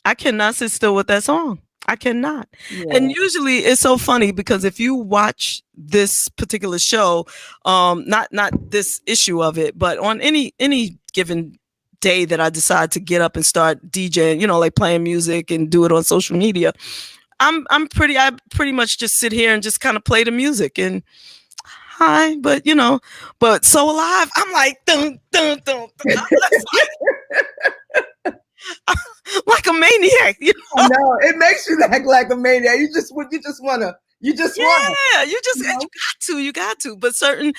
I cannot sit still with that song. I cannot. Yeah. And usually it's so funny because if you watch this particular show, not this issue of it, but on any given day that I decide to get up and start DJing, you know, like playing music and do it on social media, I pretty much just sit here and just kind of play the music and hi, but you know, but So Alive, I'm like dun dun dun, dun. Like a maniac, you know? No, it makes you act like a maniac. You just wanna. Yeah, you got to. But certain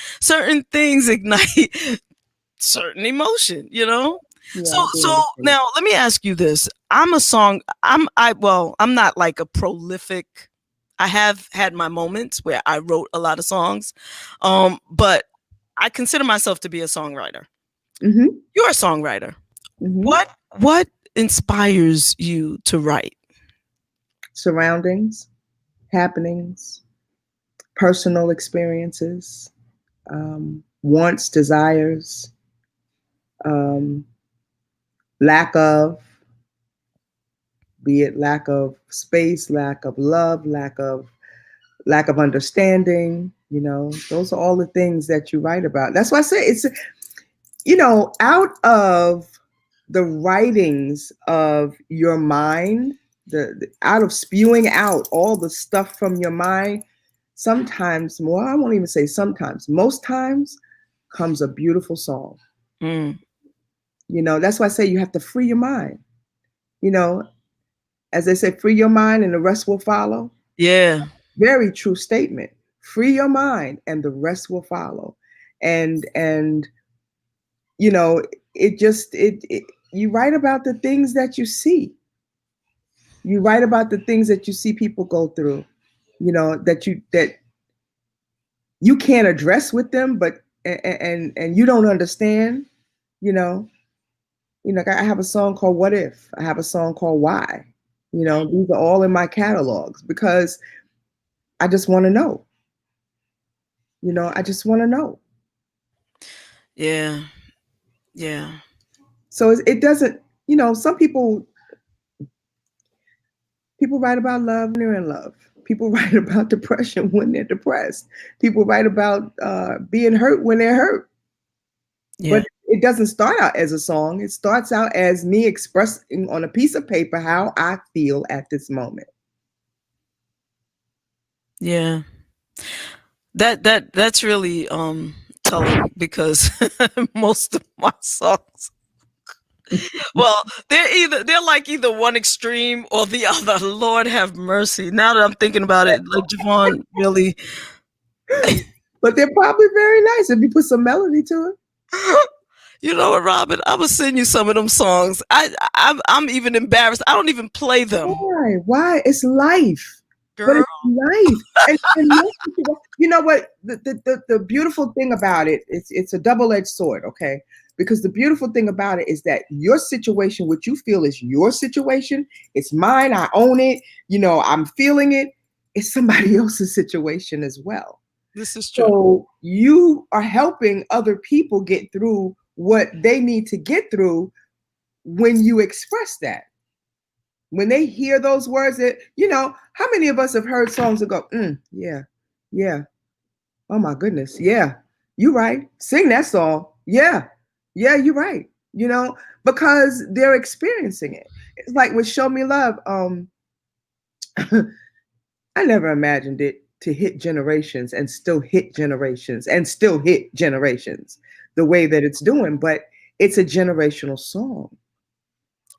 things ignite certain emotion, you know. Yeah, So now let me ask you this. I'm not like a prolific. I have had my moments where I wrote a lot of songs, but I consider myself to be a songwriter. Mm-hmm. You're a songwriter. Mm-hmm. What inspires you to write? Surroundings, happenings, personal experiences, wants, desires, lack of, be it lack of space, lack of love, lack of understanding. You know, those are all the things that you write about. That's why I say it's, you know, out of the writings of your mind, the out of spewing out all the stuff from your mind, sometimes, well, I won't even say sometimes, most times comes a beautiful song. Mm. You know, that's why I say you have to free your mind. You know, as they say, free your mind and the rest will follow. Yeah. Very true statement. Free your mind and the rest will follow. And you know, it you write about the things that you see. You write about the things that you see people go through, you know, that you can't address with them, but and you don't understand, you know. You know, I have a song called What If? I have a song called Why? You know, these are all in my catalogs because I just want to know. You know, I just want to know. Yeah. Yeah. So it doesn't, you know, some people write about love when they're in love. People write about depression when they're depressed. People write about being hurt when they're hurt. Yeah. But it doesn't start out as a song. It starts out as me expressing on a piece of paper how I feel at this moment. Yeah. That's really telling because most of my songs, well, they're like either one extreme or the other. Lord have mercy. Now that I'm thinking about it, like JaVonne really. But they're probably very nice if you put some melody to it. You know what, Robin? I will send you some of them songs. I'm even embarrassed. I don't even play them. Why? It's life. Girl. But it's life. And you know what? The beautiful thing about it, it's a double-edged sword, okay? Because the beautiful thing about it is that your situation, what you feel is your situation, it's mine, I own it, you know, I'm feeling it, it's somebody else's situation as well. This is true. So you are helping other people get through what they need to get through when you express that. When they hear those words, that, you know, how many of us have heard songs that go, yeah, oh my goodness, yeah, you're right, sing that song, yeah, you're right, you know, because they're experiencing it. It's like with Show Me Love, I never imagined it to hit generations and still hit generations and still hit generations the way that it's doing, but it's a generational song.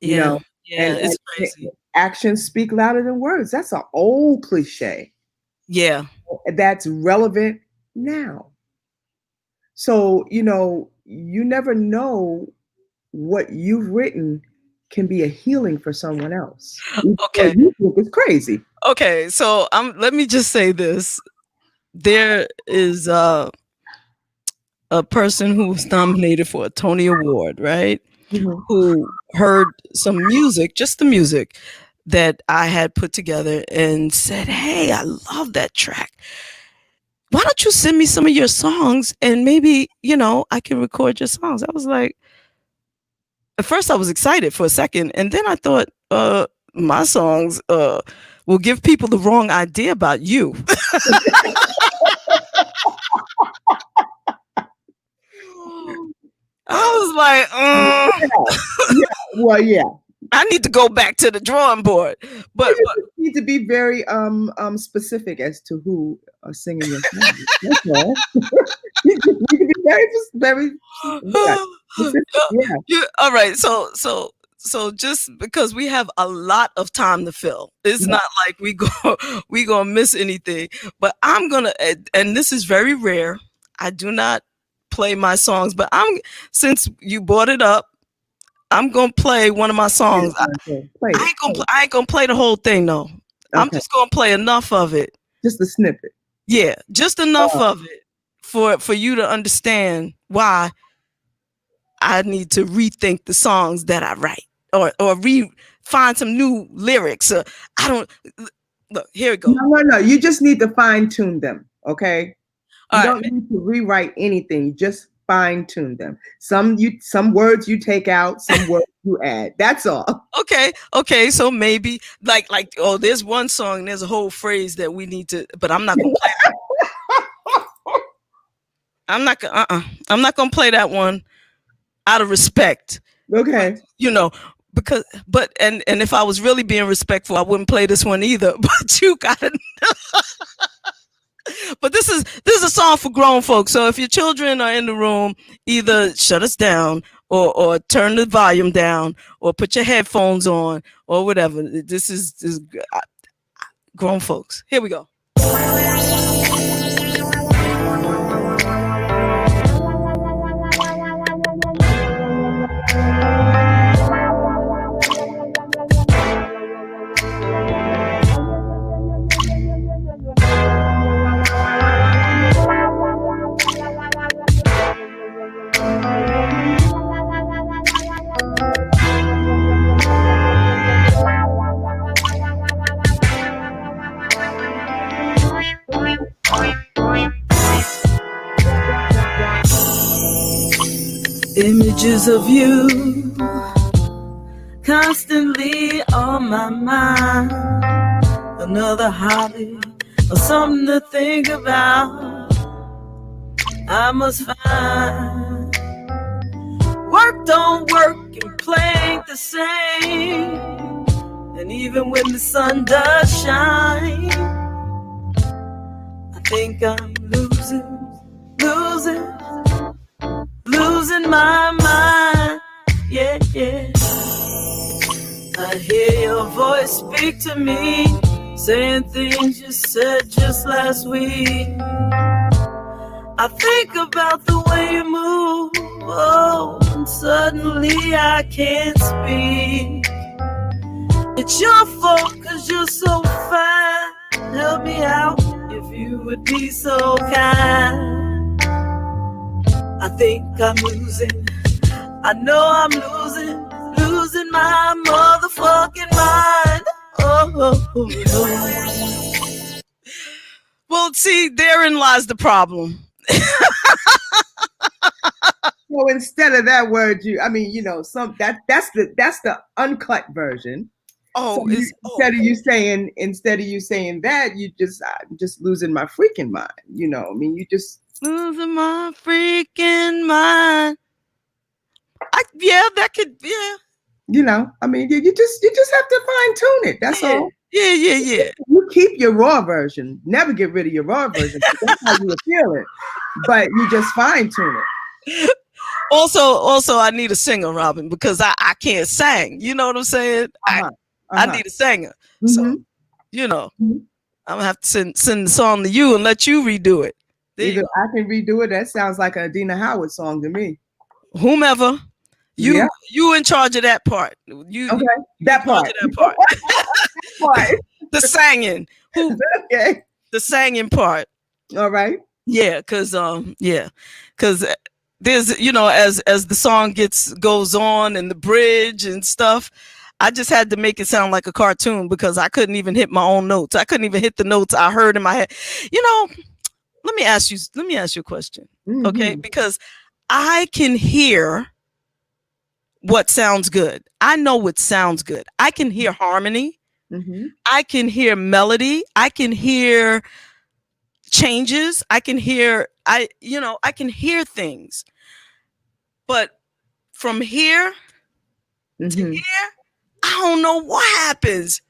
You know, Yeah, it's crazy. Actions speak louder than words. That's an old cliche. Yeah. That's relevant now. So, you never know what you've written can be a healing for someone else. Okay. You think it's crazy. Okay. So let me just say this. There is a person who was nominated for a Tony Award, right? Mm-hmm. Who heard some music, just the music that I had put together and said, "Hey, I love that track. Why don't you send me some of your songs and maybe, I can record your songs?" I was like, at first I was excited for a second, and then I thought, my songs will give people the wrong idea about you. I was like, yeah. Well, yeah. I need to go back to the drawing board. But you need to be very specific as to who are singing your songs. That's all. You can be very yeah. All right. So just because we have a lot of time to fill, it's not like we gonna miss anything. But I'm gonna, and this is very rare. I do not play my songs, but since you brought it up, I'm gonna play one of my songs. I ain't gonna play the whole thing though. Okay. I'm just gonna play enough of it. Just a snippet. Yeah, just enough of it for you to understand why I need to rethink the songs that I write, or find some new lyrics. I don't look. Here it goes. No. You just need to fine tune them. Okay. You don't need to rewrite anything. Just fine tune them. Some words you take out, some words you add. That's all. Okay. So maybe like there's one song. There's a whole phrase that we need to, but I'm not gonna play that. I'm not gonna play that one out of respect. Okay. Because and if I was really being respectful, I wouldn't play this one either. But you gotta know. But this is a song for grown folks. So if your children are in the room, either shut us down or turn the volume down or put your headphones on or whatever. This is grown folks. Here we go. Images of you constantly on my mind. Another hobby or something to think about. I must find work don't work and play ain't the same. And even when the sun does shine, I think I'm losing my mind. Yeah. I hear your voice speak to me, saying things you said just last week. I think about the way you move, and suddenly I can't speak. It's your fault 'cause you're so fine. Help me out if you would be so kind. I think I'm losing. I know I'm losing my motherfucking mind. Oh. Well, see, therein lies the problem. So instead of that word, that's the uncut version. Oh, so instead of you saying that, I'm just losing my freaking mind. You just losing my freaking mind. That could. You just have to fine tune it. That's all. Yeah. You keep your raw version. Never get rid of your raw version. That's how you feel it. But you just fine tune it. Also, I need a singer, Robin, because I can't sing. You know what I'm saying? I need a singer. So, Mm-hmm. you know, Mhm. I'm gonna have to send the song to you and let you redo it. Either I can redo it. That sounds like a Adina Howard song to me. Whomever. Yeah. You in charge of that part. You Okay. in That charge part. of that part. Part. The singing. Okay. The singing part. All right. Yeah, because there's, you know, as the song goes on and the bridge and stuff, I just had to make it sound like a cartoon because I couldn't even hit my own notes. I couldn't even hit the notes I heard in my head. You know, let me ask you a question. Okay? Mhm. Because I can hear what sounds good. I know what sounds good. I can hear harmony. Mhm. I can hear melody. I can hear changes. I can hear I can hear things. But from here to Mhm. here, I don't know what happens.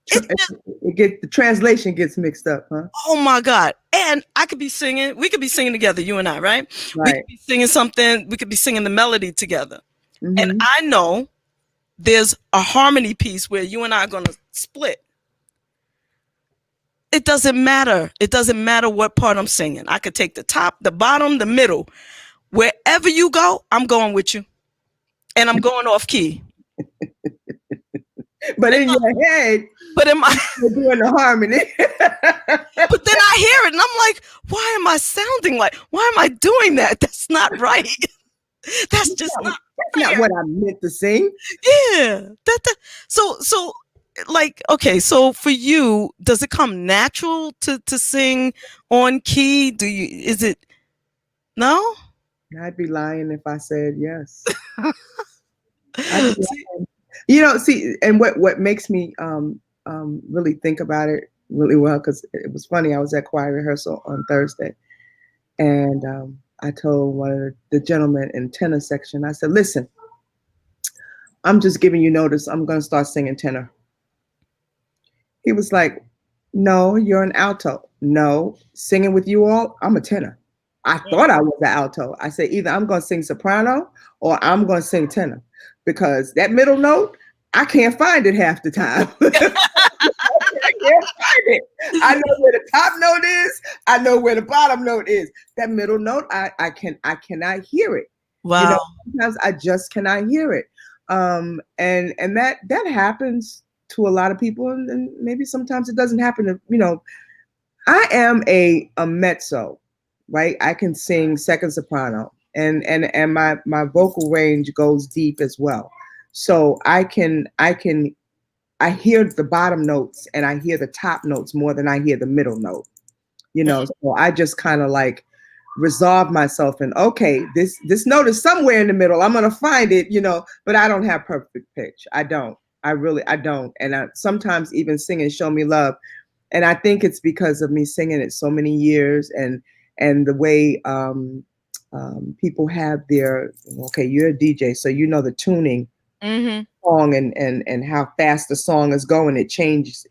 The translation gets mixed up, huh? Oh my God. And we could be singing together, you and I, right? We Right. could be singing something, we could be singing the melody together. And Mhm. I know there's a harmony piece where you and I are going to split. It doesn't matter. It doesn't matter what part I'm singing. I could take the top, the bottom, the middle. Wherever you go, I'm going with you. And I'm going off key. But in your head, But am I you're doing the harmony. But then I hear it and I'm like, why am I sounding like, why am I doing that? That's not right. That's just not That's not what I meant to sing. Yeah. So like, okay, so for you, does it come natural to sing on key? Is it no? I'd be lying if I said yes. You know, see, and what makes me really think about it really well, because it was funny. I was at choir rehearsal on Thursday, and I told one of the gentlemen in tenor section, I said, listen, I'm just giving you notice. I'm going to start singing tenor. He was like, no, you're an alto. No, singing with you all, I'm a tenor. I thought I was an alto. I said, either I'm going to sing soprano or I'm going to sing tenor, because that middle note, I can't find it half the time. I can't find it. I know where the top note is. I know where the bottom note is. That middle note, I cannot hear it. Wow. You know, sometimes I just cannot hear it. And that happens to a lot of people, and maybe sometimes it doesn't happen to, you know. I am a mezzo, right? I can sing second soprano, and my vocal range goes deep as well. So I hear the bottom notes and I hear the top notes more than I hear the middle note. You know, so I just kind of like resolve myself and, okay, this note is somewhere in the middle. I'm gonna find it, you know, but I don't have perfect pitch. I don't. I don't. And I sometimes even singing "Show Me Love," and I think it's because of me singing it so many years, and the way people have their, okay, you're a DJ, so you know the tuning song and how fast the song is going. It changes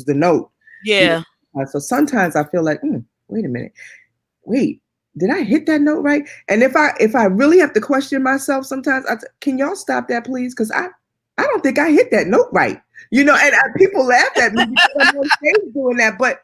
the note. Yeah. So sometimes I feel like, wait a minute, wait, did I hit that note right? And if I really have to question myself, sometimes can y'all stop that, please? Because I don't think I hit that note right. You know, and people laugh at me because I'm on stage doing that, but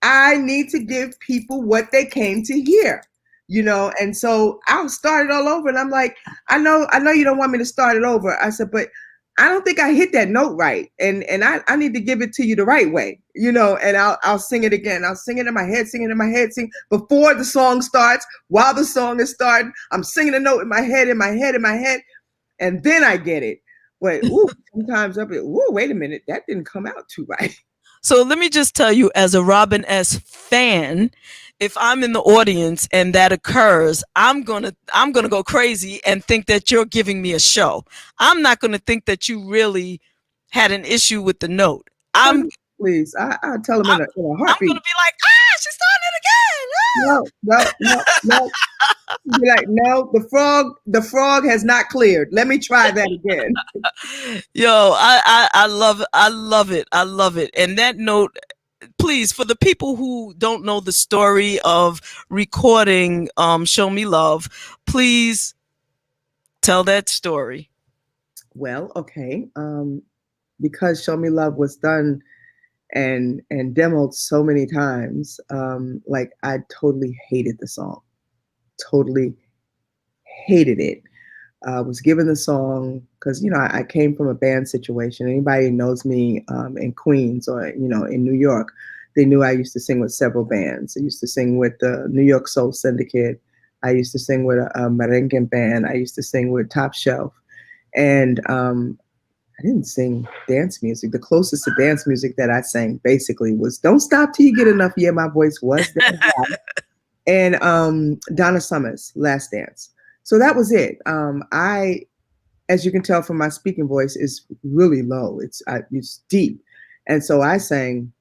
I need to give people what they came to hear, you know. And so I'll start it all over, and I'm like, I know you don't want me to start it over. I said, but I don't think I hit that note right, and I need to give it to you the right way, you know. And I'll sing it again. I'll sing it in my head, sing before the song starts. While the song is starting, I'm singing a note in my head, and then I get it. But sometimes I'll be, wait a minute, that didn't come out too right. So let me just tell you, as a Robin S. fan, if I'm in the audience and that occurs, I'm gonna go crazy and think that you're giving me a show. I'm not gonna think that you really had an issue with the note. Please, I'll tell them in a heartbeat. I'm gonna be like, she's starting it again. No. Be like, no, the frog has not cleared. Let me try that again. Yo, I love it. I love it. And that note, please, for the people who don't know the story of recording Show Me Love, please tell that story. Well, okay. Because Show Me Love was done and demoed so many times, like I totally hated the song. Totally hated it. Was given the song because I came from a band situation. Anybody who knows me in Queens or in New York, they knew I used to sing with several bands. I used to sing with the New York Soul Syndicate. I used to sing with a merengue band. I used to sing with Top Shelf, and I didn't sing dance music. The closest to dance music that I sang basically was "Don't Stop Till You Get Enough." Yeah, my voice was that high. And Donna Summer's "Last Dance." So that was it. I, as you can tell from my speaking voice, is really low. It's deep, and so I sang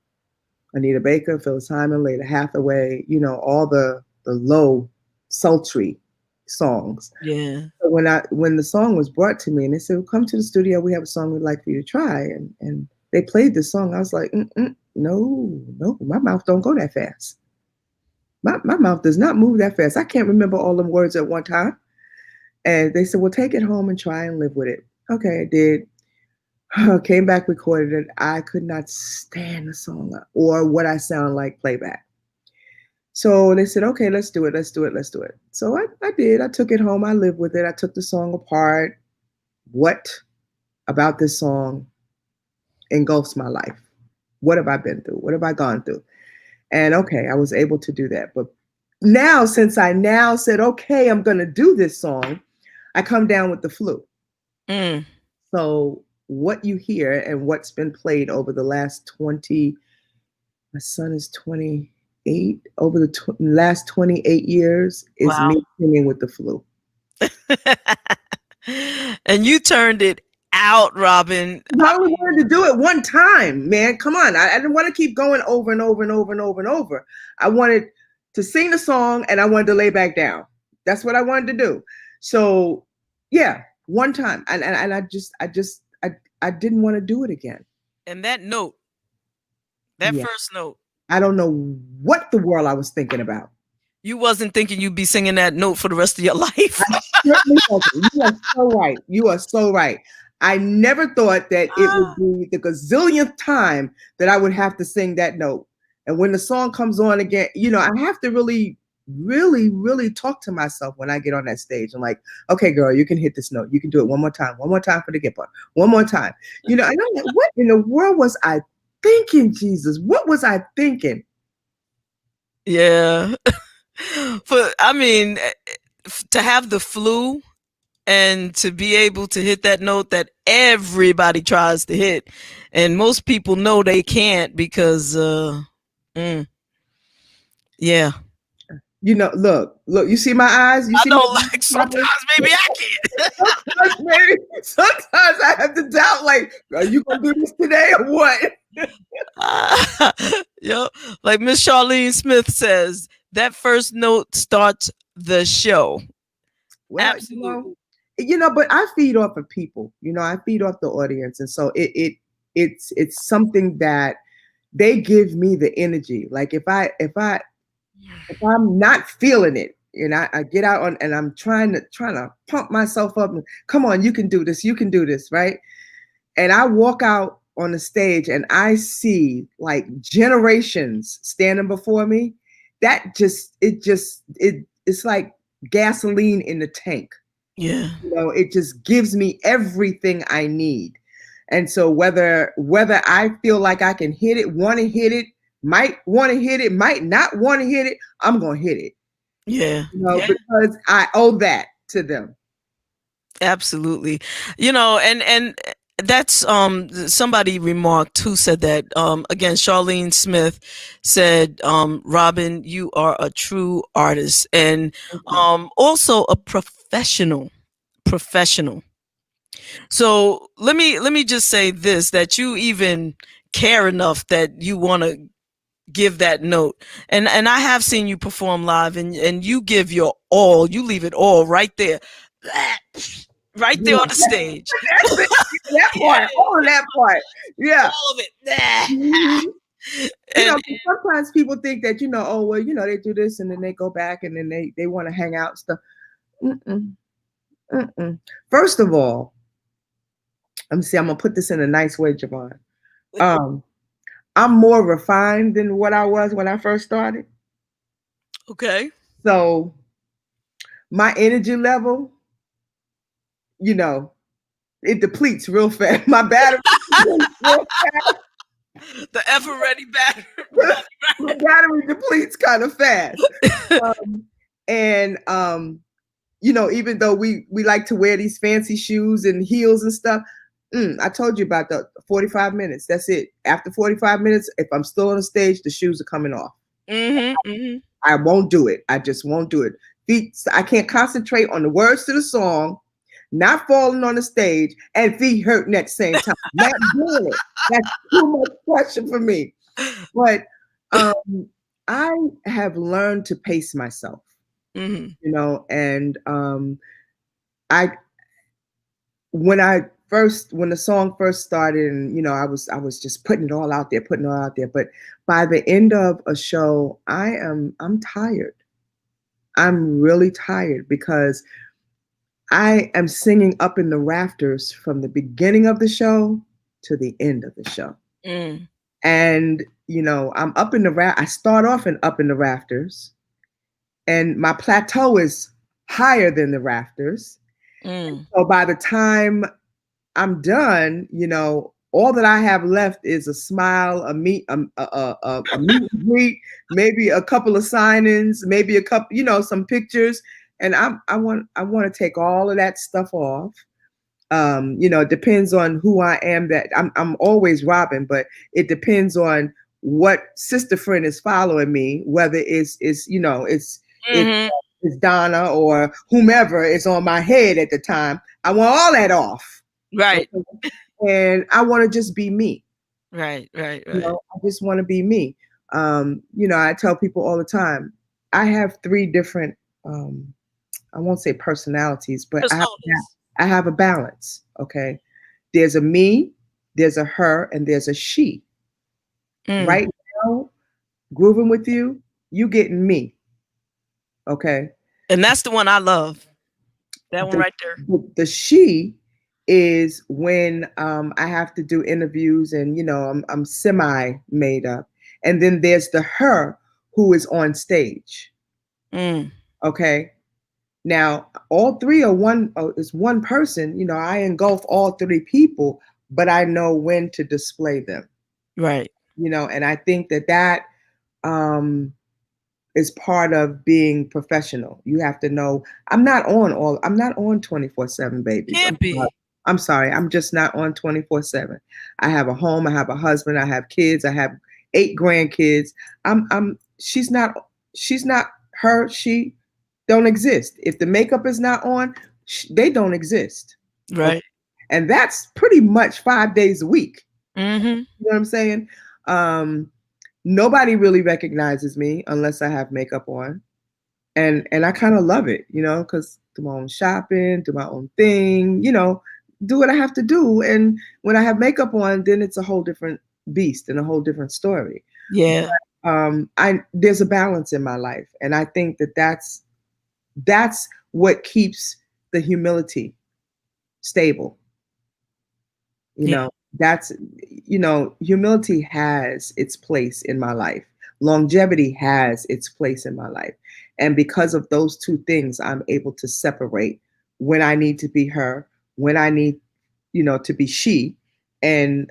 Anita Baker, Phyllis Hyman, Layla Hathaway. All the low, sultry songs. Yeah. So when the song was brought to me, and they said, well, "Come to the studio. We have a song we'd like for you to try," and they played the song. I was like, no, my mouth don't go that fast. My mouth does not move that fast. I can't remember all the words at one time. And they said, well, take it home and try and live with it. Okay, I did. Came back, recorded it. I could not stand the song or what I sound like playback. So they said, okay, let's do it. So I did. I took it home. I lived with it. I took the song apart. What about this song engulfs my life? What have I been through? What have I gone through? And okay, I was able to do that. But now, since I now said, okay, I'm going to do this song, I come down with the flu. So what you hear and what's been played over the last 20, my son is 28, over the last 28 years is me singing with the flu. And you turned it out, Robin. I only wanted to do it one time, man. Come on. I didn't want to keep going over and over and over and over and over. I wanted to sing the song and I wanted to lay back down. That's what I wanted to do. So yeah, one time. And I didn't want to do it again. And that note, that first note, I don't know what the world I was thinking about. You wasn't thinking you'd be singing that note for the rest of your life. You are so right. You are so right. I never thought that it would be the gazillionth time that I would have to sing that note. And when the song comes on again, I have to really, really, really talk to myself when I get on that stage. I'm like, okay, girl, you can hit this note. You can do it one more time for the guitar, one more time. And I'm like, what in the world was I thinking, Jesus? What was I thinking? Yeah. To have the flu and to be able to hit that note that everybody tries to hit, and most people know they can't because, yeah. Look, you see my eyes? You see sometimes maybe I can't. Sometimes I have to doubt, like, are you going to do this today or what? Like Miss Charlene Smith says, that first note starts the show. Well, absolutely. But I feed off of people. I feed off the audience, and so it's something that they give me the energy. Like if I'm not feeling it, and I get out on and I'm trying to pump myself up. And, come on, you can do this. You can do this, right? And I walk out on the stage and I see like generations standing before me. It's like gasoline in the tank. Yeah. It just gives me everything I need. And so whether I feel like I can hit it, want to hit it, might want to hit it, might not want to hit it, I'm going to hit it. Yeah. Because I owe that to them. Absolutely. And that's somebody remarked who said that again. Charlene Smith said, Robin, you are a true artist and also a professional. So let me just say this, that you even care enough that you want to give that note, and I have seen you perform live, and you give your all. You leave it all right there. Right there on the stage. That part, all of that part. Yeah. All of it. Sometimes people think that, oh, well, they do this and then they go back and then they want to hang out and stuff. Mm-mm, mm-mm. First of all, I'm going to put this in a nice way, JaVonne. I'm more refined than what I was when I first started. Okay. So my energy level, it depletes real fast. My battery depletes real fast. The ever ready battery. My battery depletes kind of fast. Even though we like to wear these fancy shoes and heels and stuff, I told you about the 45 minutes. That's it. After 45 minutes, if I'm still on the stage, the shoes are coming off. I won't do it. I just won't do it. I can't concentrate on the words to the song, not falling on the stage, and feet hurting at the same time. Not doing it. That's too much pressure for me. But I have learned to pace myself. And when the song first started, and I was just putting it all out there. But by the end of a show, I'm tired. I'm really tired because I am singing up in the rafters from the beginning of the show to the end of the show. And I'm up in the I start off up in the rafters, and my plateau is higher than the rafters. So by the time I'm done, all that I have left is a smile, a meet and greet, maybe a couple of sign-ins, maybe a couple, some pictures, and I want to take all of that stuff off. It depends on who I am. That I'm always Robin, but it depends on what sister friend is following me, whether it's Donna or whomever is on my head at the time. I want all that off. Right. And I want to just be me. Right. I just want to be me. I tell people all the time, I have 3 different, I won't say personalities, but I have a balance. Okay. There's a me, there's a her, and there's a she. Right now, grooving with you, you getting me. Okay. And that's the one I love. That one right there. The she is when I have to do interviews and I'm semi made up, and then there's the her who is on stage. Okay, now all 3 are is one person. I engulf all 3 people, but I know when to display them. Right. And I think that is part of being professional. You have to know I'm not on 24/7, baby. Can't be. I'm sorry. I'm just not on 24/7. I have a home. I have a husband. I have kids. I have 8 grandkids. She's not her. She don't exist. If the makeup is not on, they don't exist. Right. Okay? And that's pretty much 5 days a week. You know what I'm saying? Nobody really recognizes me unless I have makeup on. And I kind of love it, because do my own shopping, do my own thing, do what I have to do. And when I have makeup on, then it's a whole different beast and a whole different story. Yeah. But, there's a balance in my life. And I think that's what keeps the humility stable. Humility has its place in my life. Longevity has its place in my life. And because of those 2 things, I'm able to separate when I need to be her, when I need, to be she, and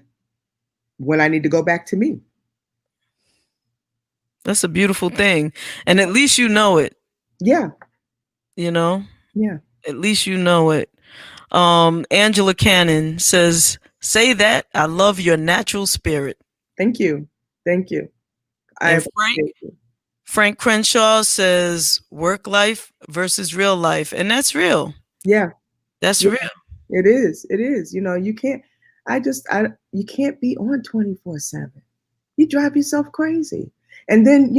when I need to go back to me. That's a beautiful thing. And at least you know it. Yeah. Yeah. At least you know it. Angela Cannon says, say that I love your natural spirit. Thank you. Frank Crenshaw says work life versus real life. And that's real. Yeah. That's real. It is. You can't be on 24/7. You drive yourself crazy. And then,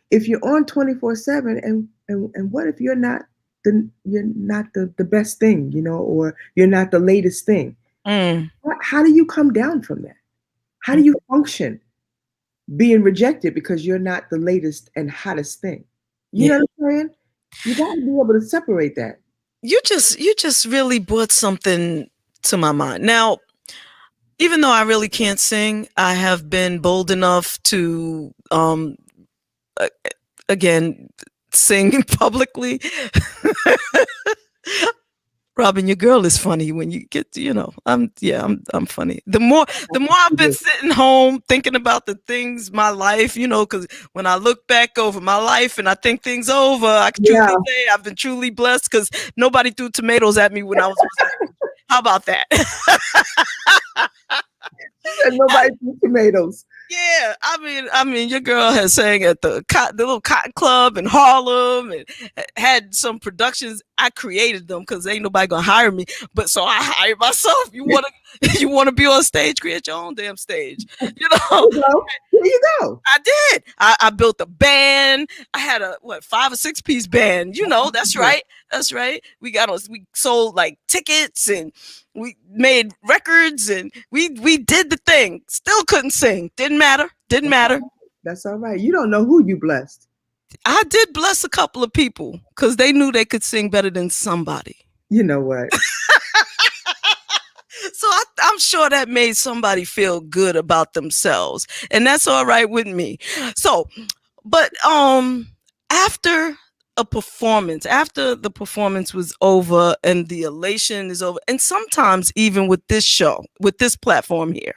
if you're on 24/7 and what if you're not the best thing, or you're not the latest thing? How do you come down from that? How do you function? being rejected because you're not the latest and hottest thing. You know what I'm saying? You got to be able to separate that. You just really brought something to my mind. Now, even though I really can't sing, I have been bold enough to again sing publicly. Robin, your girl is funny when you get to, I'm funny. The more I've been sitting home thinking about the things, my life, because when I look back over my life and I think things over, I can truly say I've been truly blessed because nobody threw tomatoes at me when I was on stage. How about that? Nobody threw tomatoes. Yeah, I mean, your girl has sang at the little Cotton Club in Harlem and had some productions. I created them because ain't nobody gonna hire me, but so I hired myself. You wanna be on stage? Create your own damn stage. Here you go. I did. I built a band. I had a 5 or 6 piece band. That's right. That's right. We sold like tickets and we made records and we did the thing. Still couldn't sing. Didn't matter. That's all right. You don't know who you blessed. I did bless a couple of people because they knew they could sing better than somebody. You know what? So I'm sure that made somebody feel good about themselves, and that's all right with me. So, but after the performance was over and the elation is over, and sometimes even with this show, with this platform here,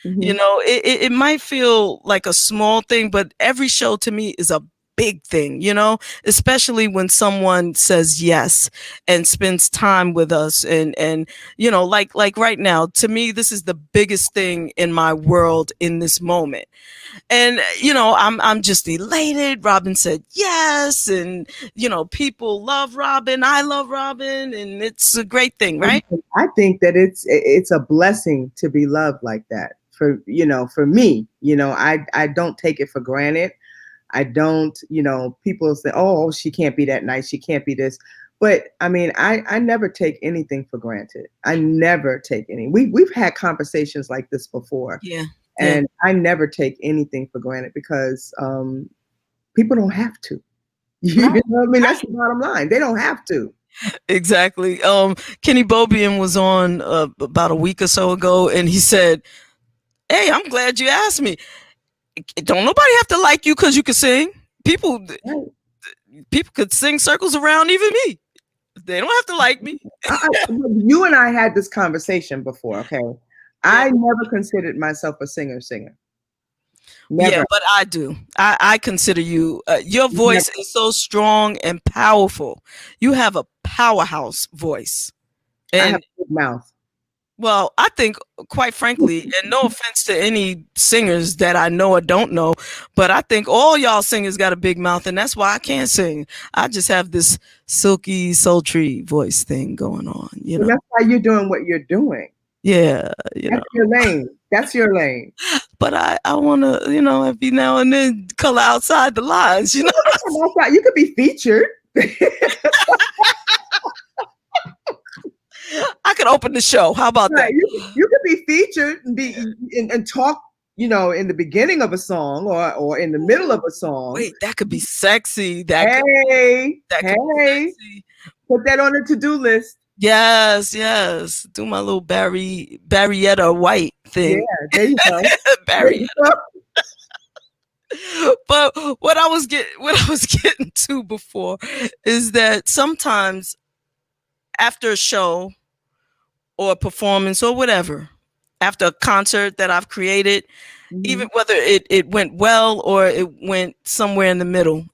it might feel like a small thing, but every show to me is a big thing, especially when someone says yes and spends time with us and like right now, to me, this is the biggest thing in my world in this moment. And, I'm just elated. Robin said yes. And, people love Robin. I love Robin. And it's a great thing, right? I think that it's a blessing to be loved like that. For me, I don't take it for granted. I don't, people say, oh, she can't be that nice. She can't be this. But I mean, I never take anything for granted. I never take any. We've had conversations like this before. Yeah. And I never take anything for granted because people don't have to. You know what I mean? That's the bottom line. They don't have to. Exactly. Kenny Bobian was on about a week or so ago, and he said, hey, I'm glad you asked me. Don't nobody have to like you because you can sing. People could sing circles around even me. They don't have to like me. You and I had this conversation before, okay? Yeah. I never considered myself a singer. Never. Yeah, but I do. I consider you. Your voice is so strong and powerful. You have a powerhouse voice. And I have a good mouth. Well, I think, quite frankly, and no offense to any singers that I know or don't know, but I think all y'all singers got a big mouth, and that's why I can't sing. I just have this silky, sultry voice thing going on. Well, that's why you're doing what you're doing. Yeah. That's your lane. That's your lane. But I want to, every now and then color outside the lines, You could be featured. I could open the show. How about that? You could be featured and talk, in the beginning of a song or in the middle of a song. Wait, that could be sexy. That could be sexy. Put that on the to-do list. Yes. Do my little Barrietta White thing. Yeah, there you go. Barrietta. But what I was getting to before is that sometimes after a show or a performance or whatever, after a concert that I've created, even whether it went well or it went somewhere in the middle,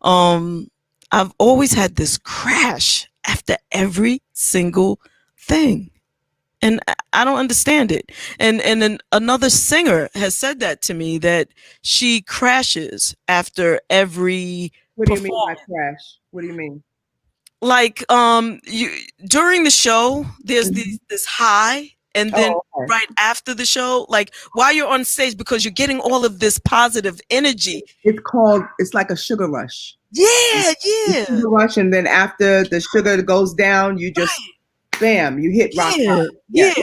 I've always had this crash after every single thing. And I don't understand it. And then another singer has said that to me, that she crashes after every What do you mean by crash? What do you mean? Like during the show, there's this high, and then right after the show, like while you're on stage, because you're getting all of this positive energy. It's like a sugar rush. Yeah. Sugar rush, and then after the sugar goes down, you just bam, you hit rock bottom. Yeah.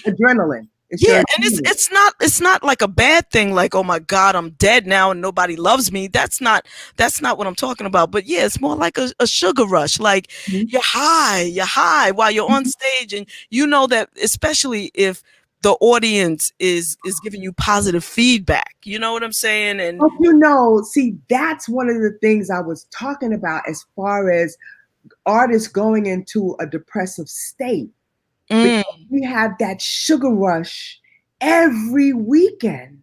Adrenaline. It's Yeah, your and achievement. it's not like a bad thing, like, oh my God, I'm dead now and nobody loves me. That's not what I'm talking about. But yeah, it's more like a sugar rush. Like Mhm. you're high while you're on stage, and you know that, especially if the audience is giving you positive feedback. You know what I'm saying? And But you know, see, that's one of the things I was talking about as far as artists going into a depressive state. mm, Because we have that sugar rush every weekend.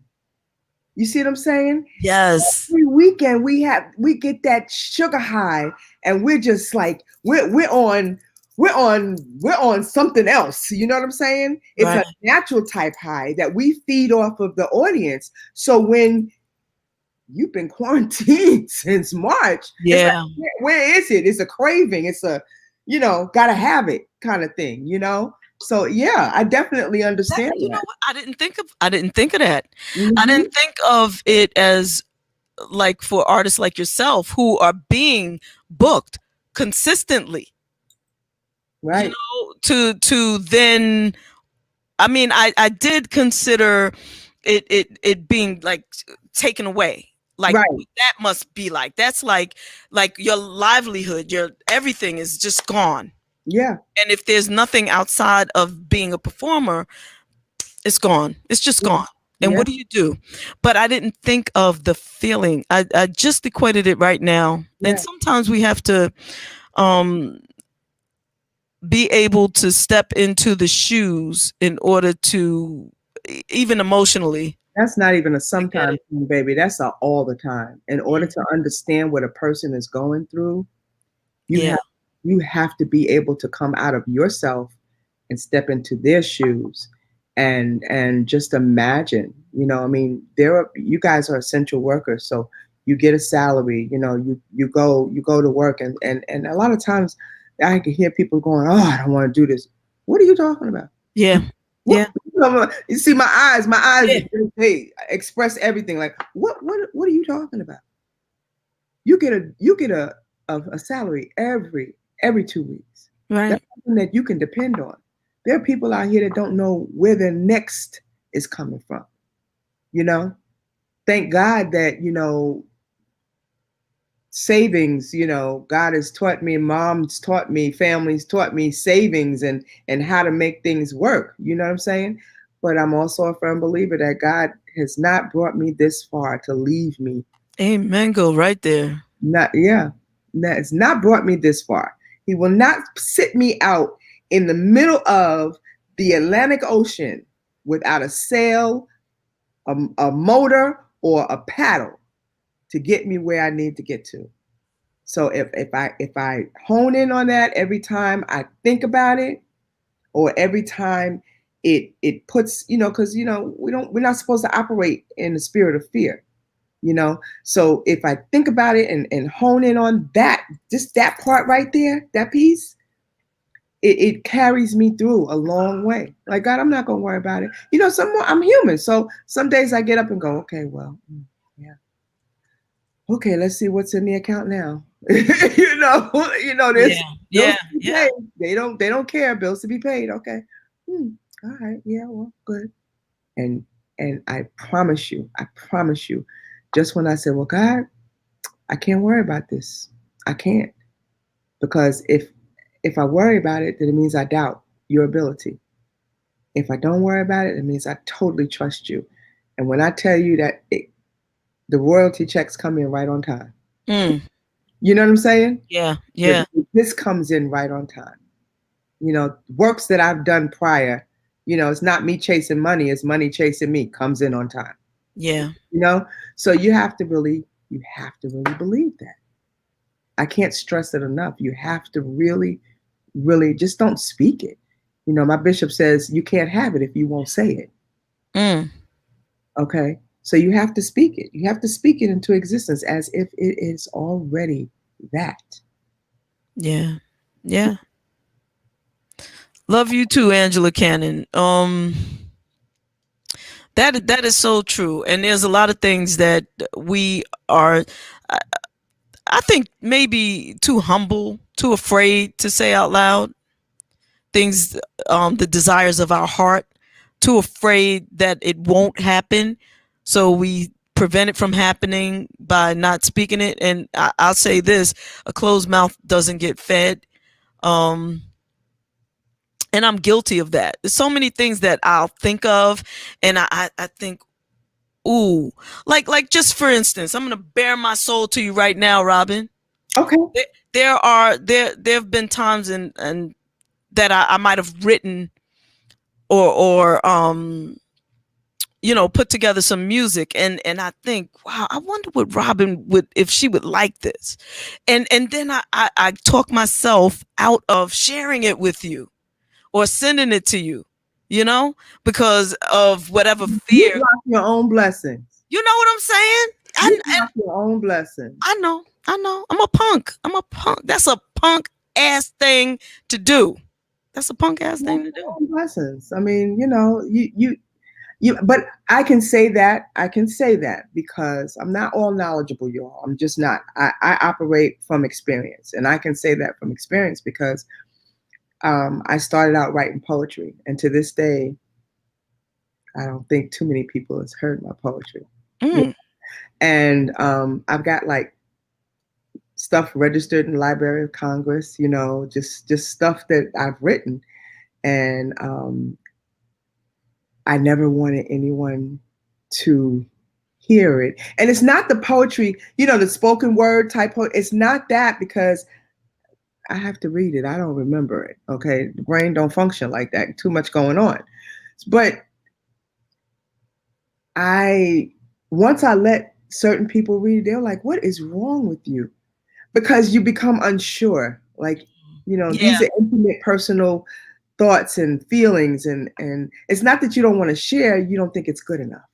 You see what I'm saying? yes, Every weekend we get that sugar high, and we're just like we're on something else. You know what I'm saying? It's a right, natural type high that we feed off of the audience. So when you've been quarantined since March, it's like, yeah. where is it? It's a craving. It's a, gotta have it kind of thing, So yeah, I definitely understand You know that. what? I didn't think of that. I Mhm. didn't think of it as like for artists like yourself who are being booked consistently, Right, to then, I mean, I did consider it being like taken away. Like right. that must be that's like your livelihood, your everything is just gone. Yeah, And if there's nothing outside of being a performer, it's gone. It's just yeah, gone. And yeah, what do you do? But I didn't think of the feeling. I just equated it right now. And yeah. sometimes we have to um be able to step into the shoes in order to even emotionally That's not even a to get sometimes it. thing, baby. That's a all the time. In order to understand what a person is going through, you Yeah. have you have to be able to come out of yourself and step into their shoes and just imagine. I mean, you guys are essential workers, so you get a salary. You go to work, and a lot of times I can hear people going, "Oh, I don't want to do this." What are you talking about? Yeah. What? Yeah. You see my eyes. My eyes, Yeah. hey, express everything. Like, what are you talking about? You get a salary every 2 weeks. Right. That's something that you can depend on. There are people out here that don't know where their next is coming from. You know, thank God that savings. God has taught me, mom's taught me, families taught me savings and how to make things work. You know what I'm saying? But I'm also a firm believer that God has not brought me this far to leave me. Amen. Go right there. Not yeah. That has not brought me this far. He will not sit me out in the middle of the Atlantic Ocean without a sail, a motor, or a paddle to get me where I need to get to. So if I hone in on that every time I think about it, or every time it puts, because we're not supposed to operate in the spirit of fear. So if I think about it and hone in on that, just that part right there, that piece, it carries me through a long way. Like, God, I'm not gonna worry about it. I'm human, so some days I get up and go, okay, well, yeah, okay, let's see what's in the account now. There's Yeah. bills Yeah. to be Yeah. paid. They don't care, bills to be paid. Okay, all right, yeah, well, good. And I promise you, just when I said, well, God, I can't worry about this. I can't, because if I worry about it, then it means I doubt your ability. If I don't worry about it, it means I totally trust you. And when I tell you that the royalty checks come in right on time, Mm, you know what I'm saying? yeah. Yeah. This comes in right on time. Works that I've done prior, it's not me chasing money, it's money chasing me, comes in on time. Yeah. So you have to really believe that. I can't stress it enough. You have to really, really just don't speak it. My bishop says you can't have it if you won't say it. Mm, Okay. So you have to speak it. You have to speak it into existence as if it is already that. yeah. Yeah. Love you too, Angela Cannon. That is so true. And there's a lot of things that we are, I, I think, maybe too humble, too afraid to say out loud. Things, the desires of our heart, too afraid that it won't happen, so we prevent it from happening by not speaking it. And I'll say this: a closed mouth doesn't get fed. And I'm guilty of that. There's so many things that I'll think of, and I think, ooh, like just for instance, I'm gonna bare my soul to you right now, Robin. Okay. There have been times and that I might have written or put together some music, and I think, wow, I wonder what Robin would, if she would like this, and then I talk myself out of sharing it with you or sending it to you, because of whatever fear. You block your own blessings. You know what I'm saying? You block your own blessings. I know. I'm a punk. That's a punk ass thing to do. That's a punk ass thing to do. Blessings. I mean, you. But I can say that. Because I'm not all knowledgeable, y'all. I'm just not. I operate from experience, and I can say that from experience because I started out writing poetry, and to this day, I don't think too many people has heard my poetry. And I've got like stuff registered in the Library of Congress, just stuff that I've written. And I never wanted anyone to hear it. And it's not the poetry, the spoken word type. It's not that, because I have to read it. I don't remember it. Okay. The brain don't function like that. Too much going on. But once I let certain people read it, they're like, what is wrong with you? Because you become unsure. Like, these are intimate, personal thoughts and feelings. And it's not that you don't want to share, you don't think it's good enough.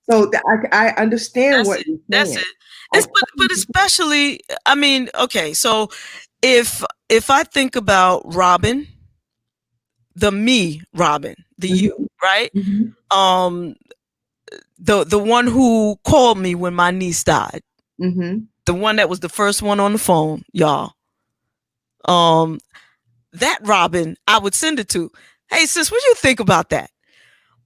So I understand what you're saying. That's it. But especially, I mean, okay, so if I think about Robin, the me, Robin, the you, right? The one who called me when my niece died. The one that was the first one on the phone, y'all. That Robin, I would send it to. Hey, sis, what do you think about that?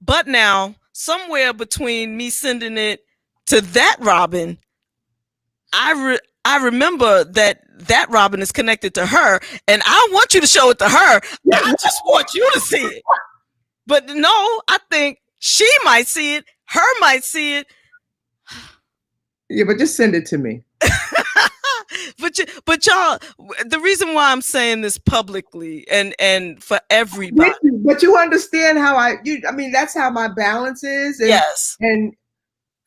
But now, somewhere between me sending it to that Robin, I remember that Robin is connected to her, and I want you to show it to her. I just want you to see it. But no, I think she might see it. Her might see it. Yeah, but just send it to me. But y'all, the reason why I'm saying this publicly and for everybody. But you understand how I mean, that's how my balance is. And, yes. And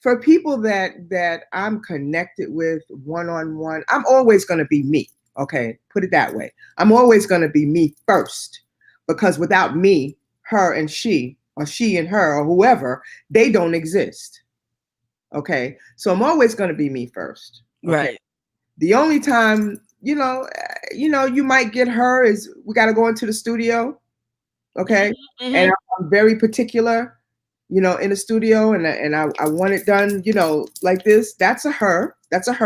for people that I'm connected with one-on-one, I'm always going to be me. Okay, put it that way. I'm always going to be me first, because without me, her and she, or she and her, or whoever, they don't exist. Okay, so I'm always going to be me first. Okay? Right. The only time, you might get her is we got to go into the studio. Okay. And I'm very particular, in the studio, and I want it done, like this. That's a her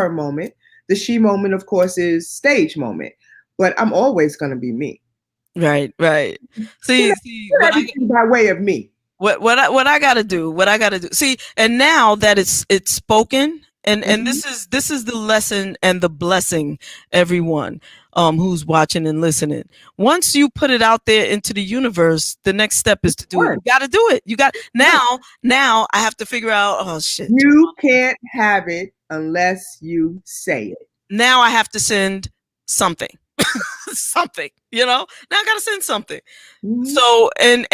moment. The she moment, of course, is stage moment, but I'm always going to be me. Right. See, by way of me. What I got to do, see, and now that it's spoken, and this is the lesson and the blessing, everyone who's watching and listening. Once you put it out there into the universe, the next step is to do it. You got to do it. You got now I have to figure out, oh shit. You can't have it unless you say it. Now I have to send something. Something, now I gotta send something. So and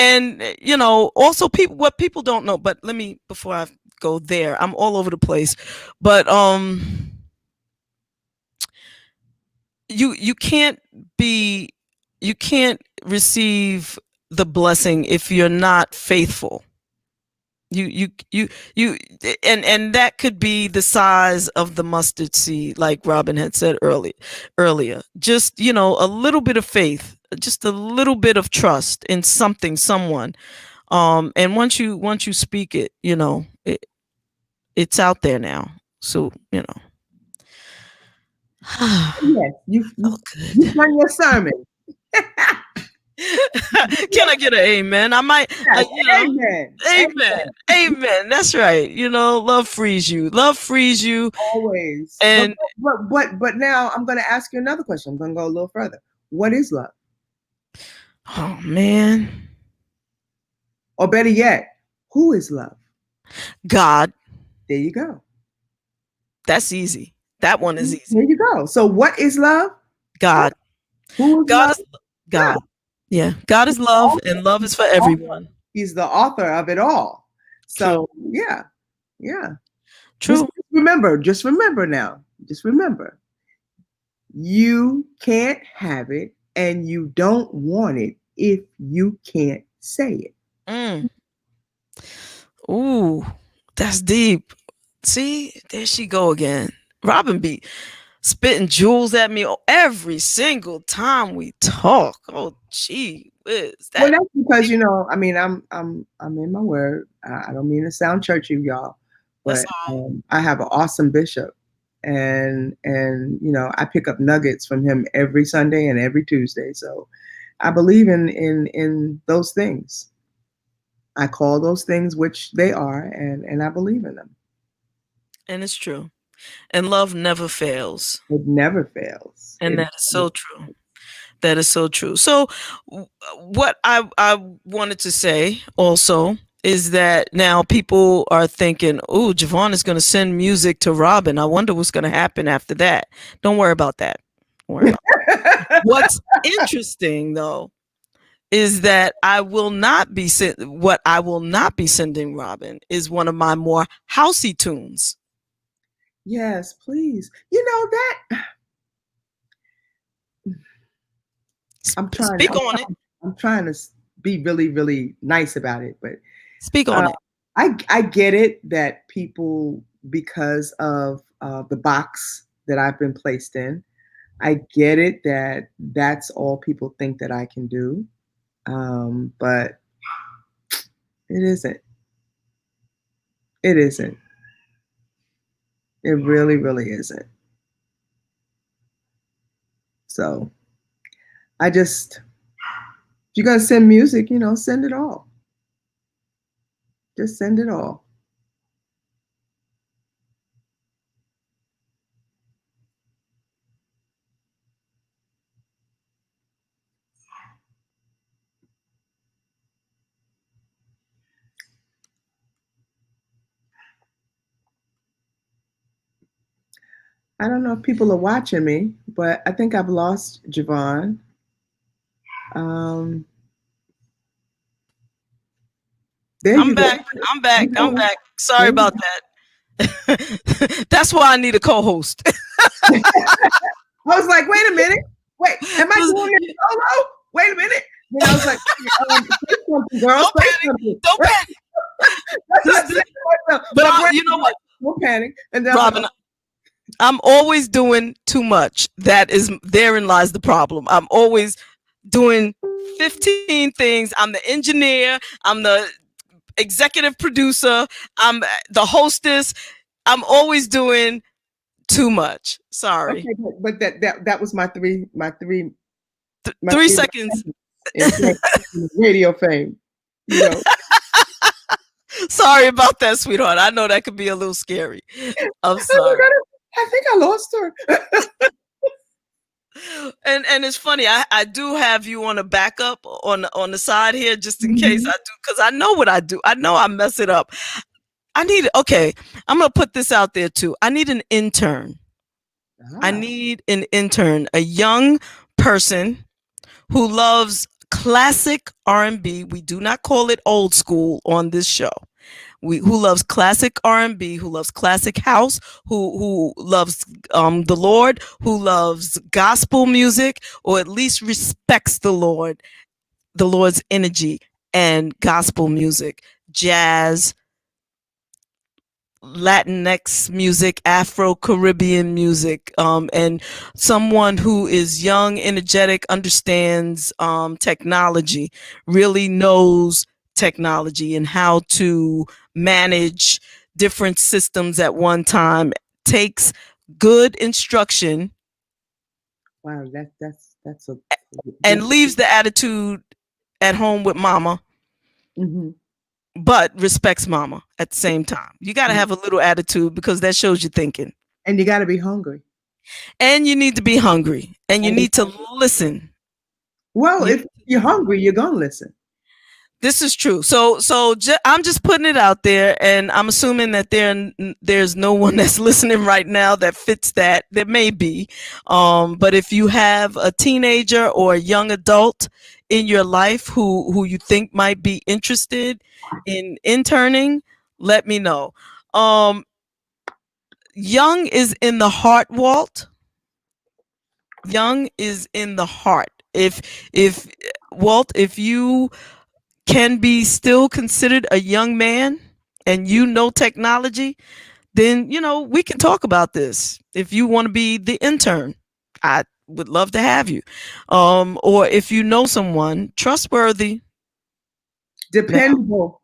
also what people don't know, but let me, before I go there, I'm all over the place, but you can't receive the blessing if you're not faithful. You and that could be the size of the mustard seed, like Robin had said earlier. Just, a little bit of faith, just a little bit of trust in something, someone. And once you speak it, it's out there now. So, Yes, you've done your sermon. Can I get an amen? I might, Yes, you know, amen. amen, amen. That's right. You know, love frees you. Love frees you. Always. And But now I'm going to ask you another question. I'm going to go a little further. What is love? oh man, Or better yet, who is love? God. There you go. That's easy. That one is easy. There you go. So what is love? God. Who is God love? is God. Yeah. God is love, and love is for everyone. He's the author of it all. So True. yeah. True. Just remember now. Just remember. You can't have it and you don't want it if you can't say it. Ooh, that's deep. See, there she go again. Robin be spitting jewels at me every single time we talk. Oh, gee whiz. Well, that's because I mean, I'm in my word. I don't mean to sound churchy, y'all, but I have an awesome bishop, and I pick up nuggets from him every Sunday and every Tuesday. So I believe in those things. I call those things which they are, and I believe in them. And it's true. And love never fails. It never fails. And that is so true. That is so true. So what I wanted to say also is that now people are thinking, oh, JaVonne is going to send music to Robin. I wonder what's going to happen after that. Don't worry about that. Don't worry about that. What's interesting, though, is that I will not be sending Robin is one of my more housey tunes. Yes, please. You know that I'm trying to be really, really nice about it, but speak on it. I get it that people, because of the box that I've been placed in, I get it that that's all people think that I can do, but it isn't. It isn't. It really, really isn't. So if you're going to send music, send it all. Just send it all. I don't know if people are watching me, but I think I've lost JaVonne. I'm back. I'm back. Sorry about that. That's why I need a co-host. I was like, wait a minute. Wait, am I doing this solo? Wait a minute. And I was like, say something, girl. Don't panic. But you know what? Don't panic. And then Robin, I'm always doing too much. Therein lies the problem. I'm always doing 15 things. I'm the engineer. I'm the executive producer. I'm the hostess. I'm always doing too much. Sorry. Okay, but that was my 3 seconds. Radio fame. Sorry about that, sweetheart. I know that could be a little scary. I'm sorry. I think I lost her. And it's funny. I do have you on a backup on the side here just in case I do, because I know what I do. I know I mess it up. I'm gonna put this out there too. I need an intern. I need an intern, a young person who loves classic R&B. We do not call it old school on this show. Who loves classic R&B, who loves classic house, who loves the Lord, who loves gospel music, or at least respects the Lord's energy and gospel music, jazz, Latinx music, Afro-Caribbean music, and someone who is young, energetic, understands technology, really knows technology and how to manage different systems at one time, takes good instruction. Wow, that's and leaves the attitude at home with mama, but respects mama at the same time. You got to have a little attitude because that shows you're thinking. And you got to be hungry. And you need to be hungry. And you need to listen. Well, if you're hungry, you're going to listen. This is true. So I'm just putting it out there, and I'm assuming that there's no one that's listening right now that fits that. There may be, but if you have a teenager or a young adult in your life who you think might be interested in interning, let me know. Young is in the heart, Walt. Young is in the heart. If Walt, if you can be still considered a young man and you know technology, then we can talk about this. If you want to be the intern, I would love to have you. Or if you know someone trustworthy, dependable,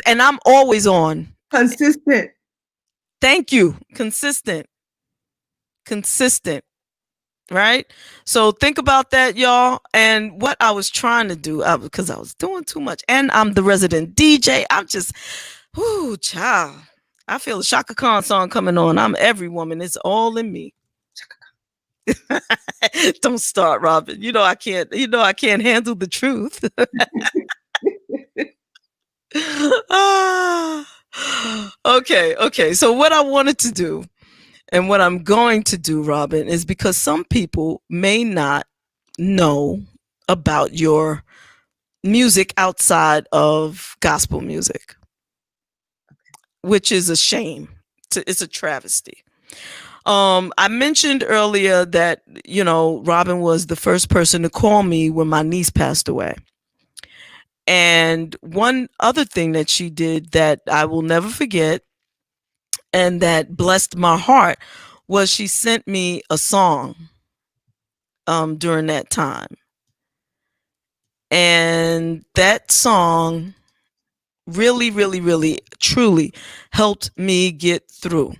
and I'm always on. Consistent. Thank you. Consistent. Right? So think about that, y'all. And what I was trying to do, because I was doing too much, and I'm the resident DJ. I'm just, child. I feel a Shaka Khan song coming on. I'm every woman. It's all in me. Don't start, Robin. I can't handle the truth. Okay. So what I wanted to do, and what I'm going to do, Robin, is because some people may not know about your music outside of gospel music, which is a shame. It's a travesty. I mentioned earlier that, Robin was the first person to call me when my niece passed away. And one other thing that she did that I will never forget and that blessed my heart was she sent me a song during that time. And that song really, really, really, truly helped me get through.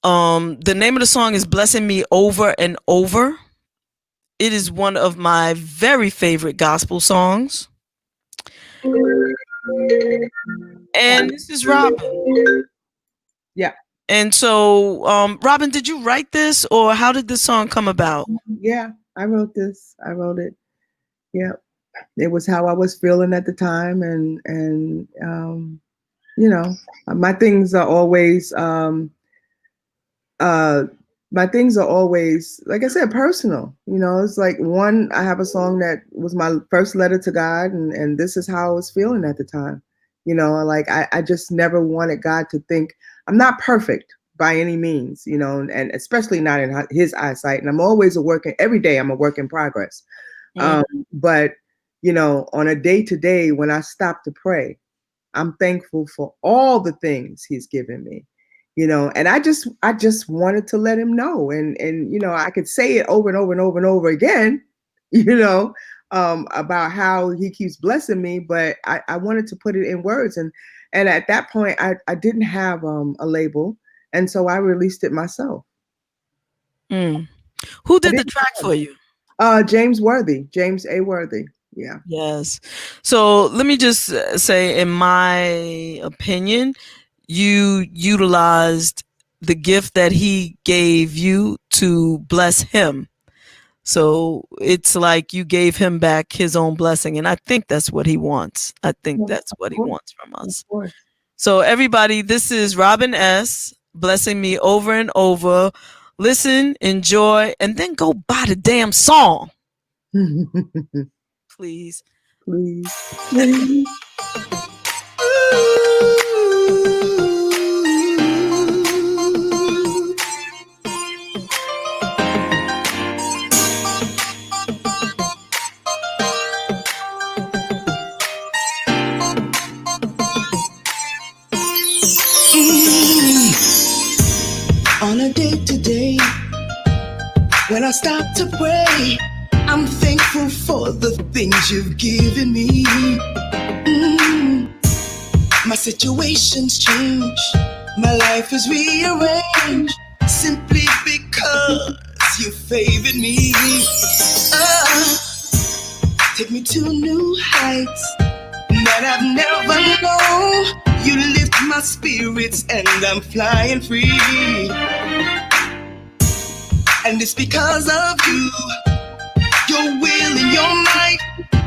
The name of the song is Blessing Me Over and Over. It is one of my very favorite gospel songs. And this is Robin. Yeah. And so, Robin, did you write this, or how did this song come about? Yeah, I wrote this. I wrote it. Yeah. It was how I was feeling at the time. And my things are always, like I said, personal. It's like I have a song that was my first letter to God, and this is how I was feeling at the time. Like I just never wanted God to think I'm not perfect by any means, and especially not in his eyesight. And I'm always every day I'm a work in progress. But, on a day-to-day, when I stop to pray, I'm thankful for all the things he's given me. And I just wanted to let him know. And I could say it over and over and over and over again, about how he keeps blessing me, but I wanted to put it in words. And at that point, I didn't have a label. And so I released it myself. Who did the track for you? James A. Worthy. Yeah. Yes. So let me just say, in my opinion, you utilized the gift that he gave you to bless him. So it's like you gave him back his own blessing. And I think that's what he wants. I think that's what he wants from us. So everybody, this is Robin S. Blessing Me Over and Over. Listen, enjoy, and then go buy the damn song. Please. On a day-to-day, when I stop to pray, I'm thankful for the things you've given me. My situation's changed, my life is rearranged, simply because you favored me. Take me to new heights that I've never known. You lift my spirits and I'm flying free. And it's because of you, your will and your might.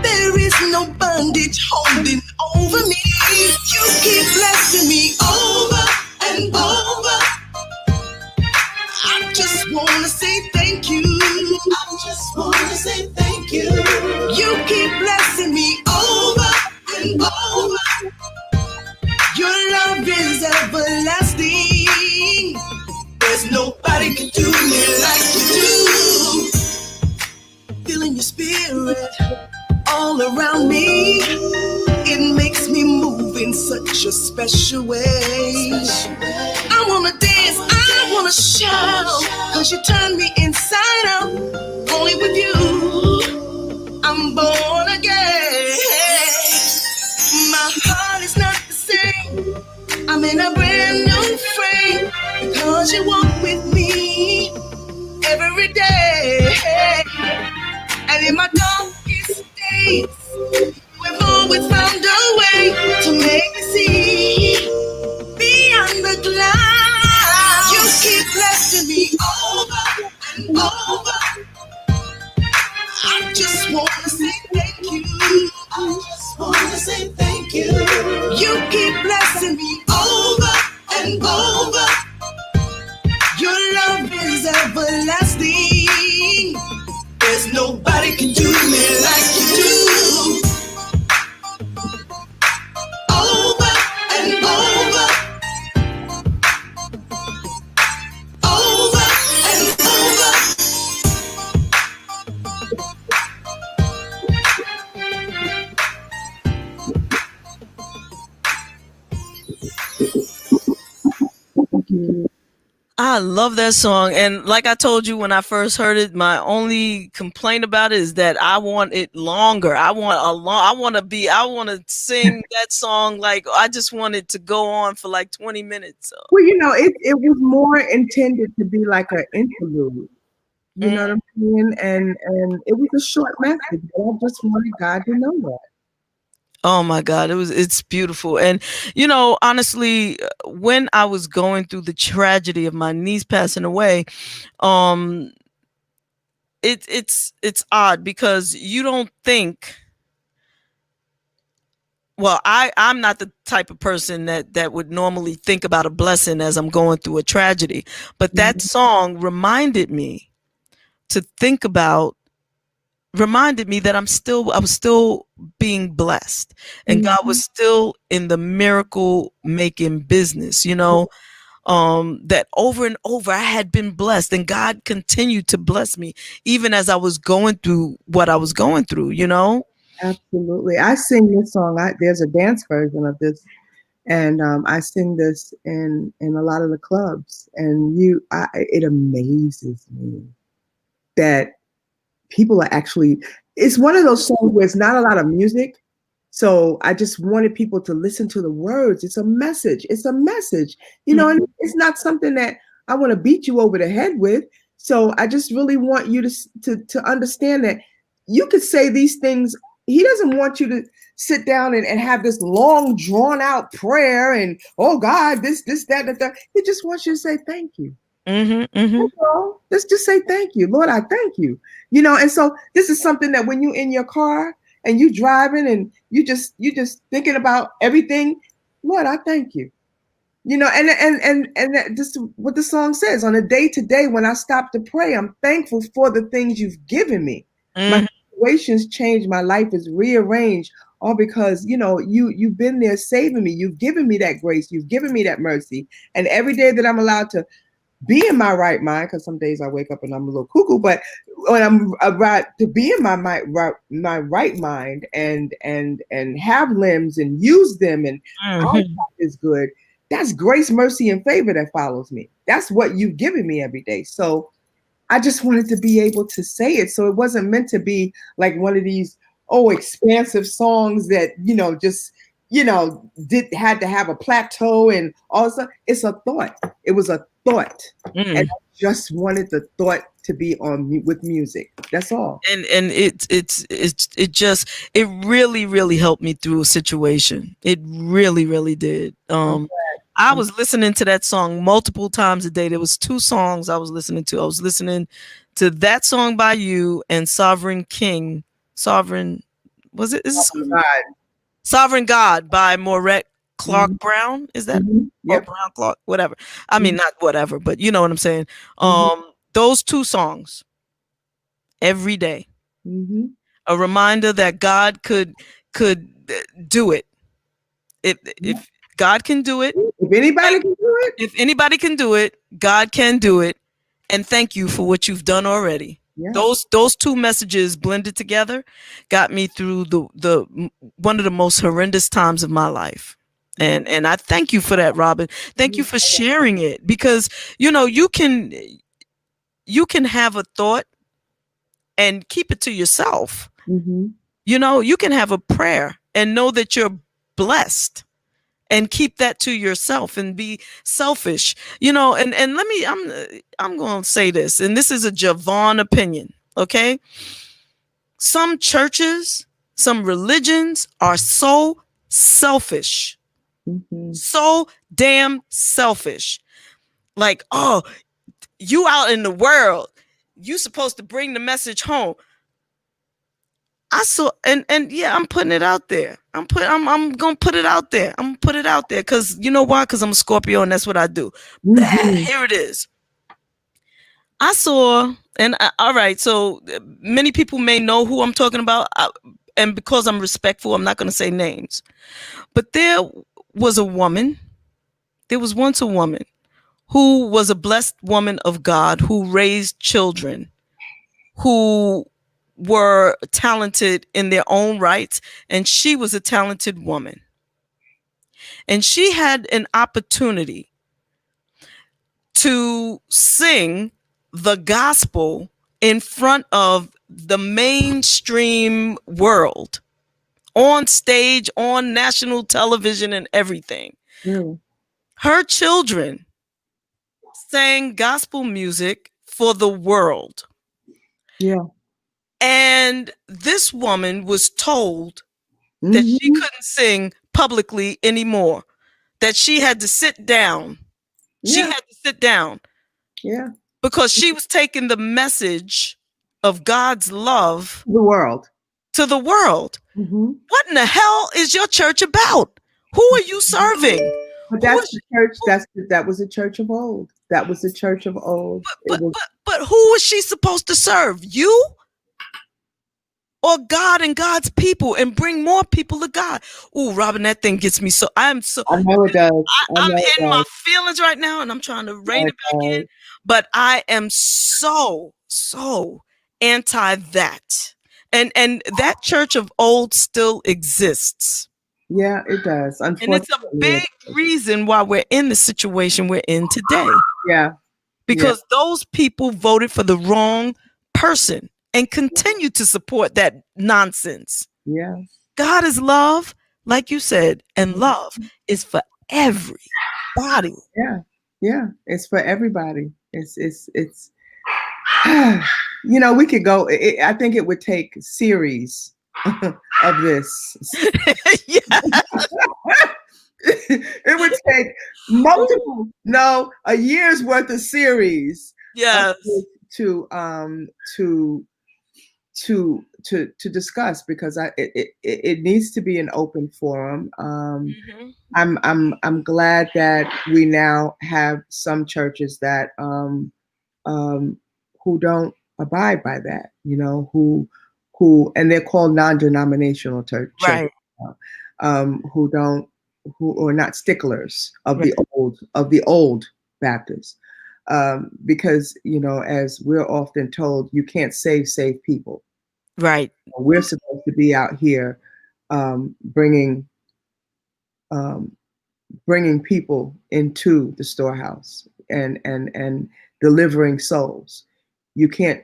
There is no bondage holding over me. You keep blessing me over and over. I just wanna say thank you. I just wanna say thank you. You keep blessing me over and over. Your love is everlasting. There's nobody can do me like you do. Feeling your spirit all around me. It makes me move in such a special way. I wanna dance, I wanna shout, 'cause you turn me inside out. Only with you, I'm born again. My heart is not the same. I'm in a brand new frame, because you walk with me every day. And in my darkest days, we've always found a way to make me see beyond the clouds. You keep blessing me over and over. I just wanna say thank you. I just wanna say thank you. You keep blessing me over and over. Your love is everlasting. There's nobody can do me like you do. Over and over. Over and over. I love that song. And like I told you when I first heard it, my only complaint about it is that I want it longer. I want to sing that song. Like, I just want it to go on for like 20 minutes. So. Well, it was more intended to be like an interlude. You know what I'm saying? And it was a short message. But I just wanted God to know that. Oh my God, it's beautiful. And honestly, when I was going through the tragedy of my niece passing away, it's odd because you don't think, well, I'm not the type of person that would normally think about a blessing as I'm going through a tragedy, but that song reminded me that I was still being blessed, and God was still in the miracle making business, that over and over I had been blessed, and God continued to bless me even as I was going through what I was going through, Absolutely. I sing this song. There's a dance version of this, and I sing this in a lot of the clubs, and it amazes me that people are actually, it's one of those songs where it's not a lot of music. So I just wanted people to listen to the words. It's a message. It's a message, and it's not something that I want to beat you over the head with. So I just really want you to understand that you could say these things. He doesn't want you to sit down and have this long drawn out prayer and, oh God, this, that. He just wants you to say, thank you. Let's just say thank you, Lord. I thank you. And so this is something that when you're in your car and you driving and you just thinking about everything, Lord, I thank you. And that just what the song says. On a day to day, when I stop to pray, I'm thankful for the things you've given me. My situations changed. My life is rearranged. All because you've been there saving me. You've given me that grace. You've given me that mercy. And every day that I'm allowed to be in my right mind, because some days I wake up and I'm a little cuckoo, but when I'm about to be in my right mind and have limbs and use them and all that is good, that's grace, mercy, and favor that follows me. That's what you've given me every day. So I just wanted to be able to say it. So it wasn't meant to be like one of these expansive songs that just had to have a plateau and all that. It's a thought. It was a thought. And I just wanted the thought to be with music. That's all. And it really helped me through a situation. It really did. I was listening to that song multiple times a day. There was 2 songs I was listening to. I was listening to that song by you and Sovereign King. Sovereign, was it? Is it Sovereign God? Sovereign God by Maurette Clark Brown. Is that? Yep. Or Brown Clark, whatever. I mean, not whatever, but you know what I'm saying. Those 2 songs every day. A reminder that God could do it. If God can do it, if anybody can do it, God can do it. And thank you for what you've done already. Yeah. Those 2 messages blended together got me through the one of the most horrendous times of my life. And I thank you for that, Robin. Thank you for sharing it, because you know you can have a thought and keep it to yourself. You know, you can have a prayer and know that you're blessed and keep that to yourself and be selfish, you know, and let me, I'm going to say this, and this is a JaVonne opinion. Okay. Some churches, some religions are so selfish, so damn selfish. Like, oh, you out in the world, you supposed to bring the message home. I saw, and yeah, I'm putting it out there. I'm gonna put it out there. I'm gonna put it out there because you know why? Because I'm a Scorpio and that's what I do. Here it is. I saw, and all right, so many people may know who I'm talking about, and because I'm respectful, I'm not gonna say names. But there was a woman. There was once a woman who was a blessed woman of God who raised children who were talented in their own rights, and she was a talented woman. And she had an opportunity to sing the gospel in front of the mainstream world, on stage, on national television and everything. Her children sang gospel music for the world. Yeah. And this woman was told that she couldn't sing publicly anymore, that she had to sit down. She had to sit down. Yeah. Because she was taking the message of God's love to the world. What in the hell is your church about? Who are you serving? But that's the church. That was a church of old. That was the church of old. But who was she supposed to serve? You? Or God and God's people, and bring more people to God. Oh, Robin, that thing gets me so. I know it does. I'm in my feelings right now, and I'm trying to rein it back in. But I am so anti that, and that church of old still exists. Yeah, it does. Unfortunately, and it's a big reason why we're in the situation we're in today. Yeah, because those people voted for the wrong person and continue to support that nonsense. Yeah. God is love, like you said, and love is for everybody. Yeah. Yeah. It's for everybody. It's you know, we could go, I think it would take series of this. It would take a year's worth of series. Yes. To discuss, because it needs to be an open forum. I'm glad that we now have some churches that who don't abide by that, you know, who and they're called non-denominational churches, right? Who are not sticklers of the old Baptists. Because, you know, as we're often told, you can't save people. Right. We're supposed to be out here bringing people into the storehouse and delivering souls. You can't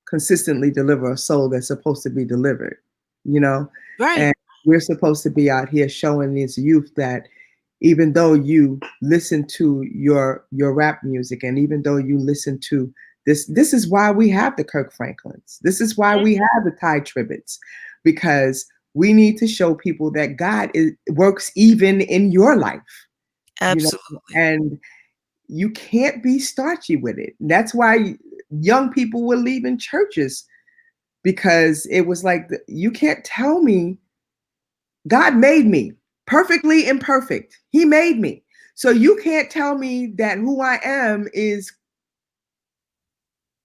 consistently deliver a soul that's supposed to be delivered, you know? Right. And we're supposed to be out here showing these youth that even though you listen to your rap music, and even though you listen to this is why we have the Kirk Franklins. This is why we have the Ty Tribbett's, because we need to show people that God works even in your life. Absolutely. And you can't be starchy with it. That's why young people were leaving churches, because it was like, you can't tell me. God made me perfectly imperfect. He made me. So you can't tell me that who I am is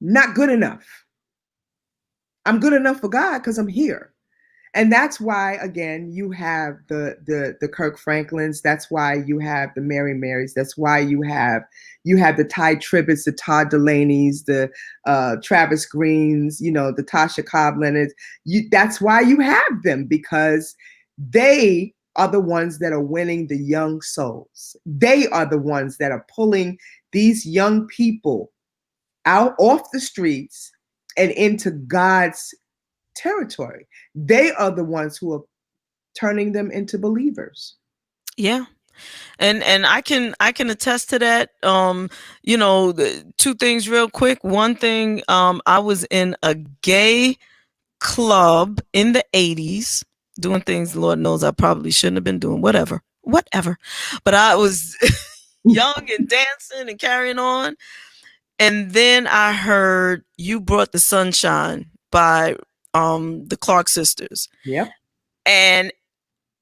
not good enough. I'm good enough for God because I'm here. And that's why, again, you have the Kirk Franklins. That's why you have the Mary Marys. That's why you have the Ty Tribbett's, the Todd Delaney's, the Travis Greens, the Tasha Cobb Leonards. That's why you have them, because they are the ones that are winning the young souls. They are the ones that are pulling these young people out off the streets and into God's territory. They are the ones who are turning them into believers. Yeah. And I can attest to that. Two things real quick. One thing, I was in a gay club in the 80s doing things Lord knows I probably shouldn't have been doing, whatever. But I was young and dancing and carrying on. And then I heard You Brought the Sunshine by the Clark sisters. Yep. And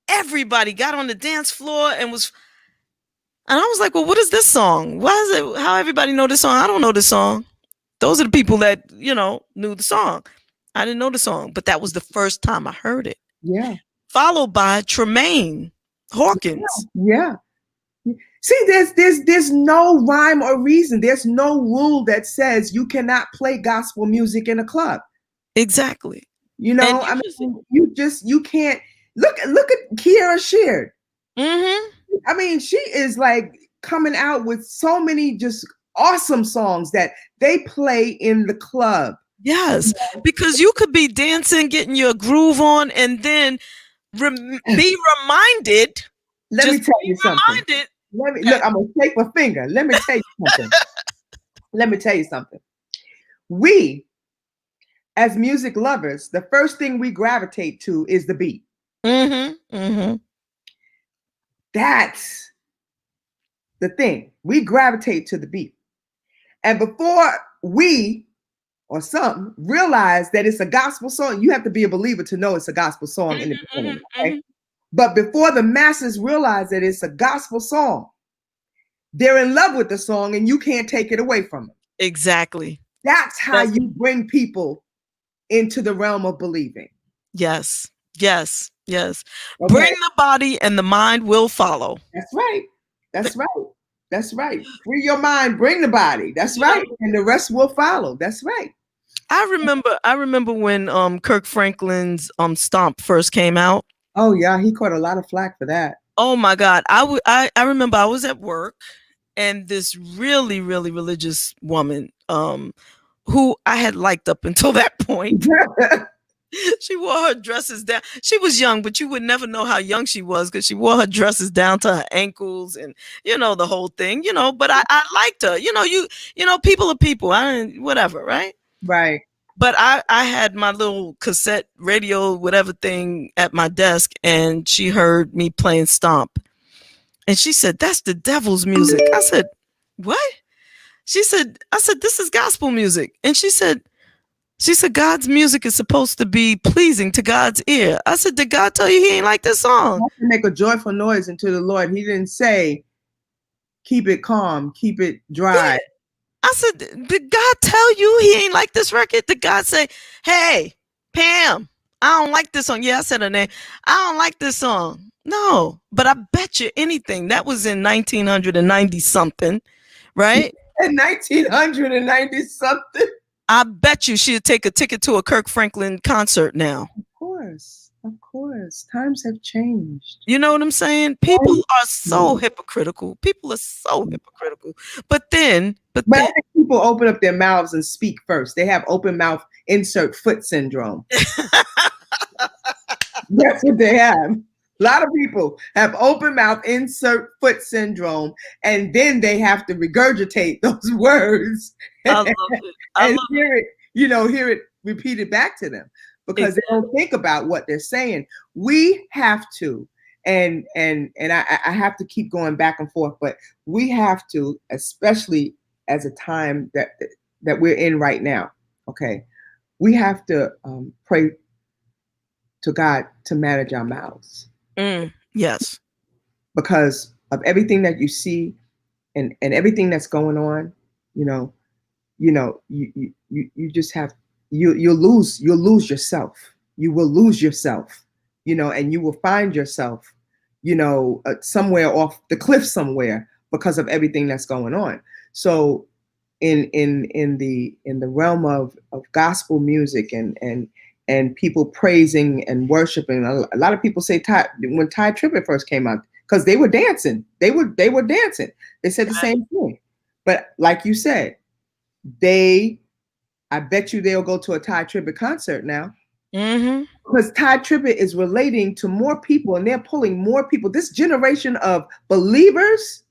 everybody got on the dance floor and I was like, well, what is this song? Why is it how everybody know this song? I don't know this song. Those are the people that, knew the song. I didn't know the song, but that was the first time I heard it. Yeah. Followed by Tremaine Hawkins. Yeah. See, there's no rhyme or reason. There's no rule that says you cannot play gospel music in a club. Exactly. You can't look at Kiara Sheard. Mm-hmm. I mean, she is like coming out with so many just awesome songs that they play in the club. Yes, because you could be dancing, getting your groove on, and then be reminded. Let me tell you something. Look, I'm gonna take my finger. Let me tell you something. We, as music lovers, the first thing we gravitate to is the beat. Mm-hmm. Mm-hmm. That's the thing. We gravitate to the beat. And before we or some realize that it's a gospel song, you have to be a believer to know it's a gospel song in the beginning. Okay? But before the masses realize that it's a gospel song, they're in love with the song and you can't take it away from them. Exactly. That's how you bring people into the realm of believing. Yes. Yes. Yes. Okay. Bring the body and the mind will follow. That's right. That's right. That's right. Free your mind, bring the body. That's right. And the rest will follow. That's right. I remember when Kirk Franklin's Stomp first came out. Oh yeah, he caught a lot of flack for that. Oh my God. I remember I was at work and this really, really religious woman who I had liked up until that point. She wore her dresses down. She was young, but you would never know how young she was because she wore her dresses down to her ankles and, the whole thing, but I liked her, people are people. Whatever. Right. Right. But I had my little cassette radio, whatever thing at my desk, and she heard me playing Stomp. And she said, that's the devil's music. I said, what? I said, this is gospel music. And she said, God's music is supposed to be pleasing to God's ear. I said, did God tell you he ain't like this song? You have to make a joyful noise unto the Lord. He didn't say, keep it calm, keep it dry. Yeah. I said, did God tell you he ain't like this record? Did God say, hey, Pam, I don't like this song? Yeah, I said her name. I don't like this song. No, but I bet you anything. That was in 1990 something, right? In 1990 something. I bet you she'd take a ticket to a Kirk Franklin concert now. Of course. Times have changed. You know what I'm saying? People are so hypocritical. But I think people open up their mouths and speak first. They have open mouth insert foot syndrome. That's what they have. A lot of people have open mouth insert foot syndrome, and then they have to regurgitate those words I love it. I and love hear it, hear it repeated back to them because they don't think about what they're saying. We have to, and I have to keep going back and forth, but we have to, especially as a time that we're in right now. Okay, we have to pray to God to manage our mouths. Yes. Because of everything that you see and everything that's going on, you just have you'll lose yourself. You will lose yourself, and you will find yourself, somewhere off the cliff somewhere because of everything that's going on. So in the realm of gospel music and people praising and worshiping, a lot of people say when Ty Tribbett first came out, because they were dancing. They were dancing. They said the same thing. But like you said, I bet you they'll go to a Ty Tribbett concert now. Because Ty Tribbett is relating to more people and they're pulling more people. This generation of believers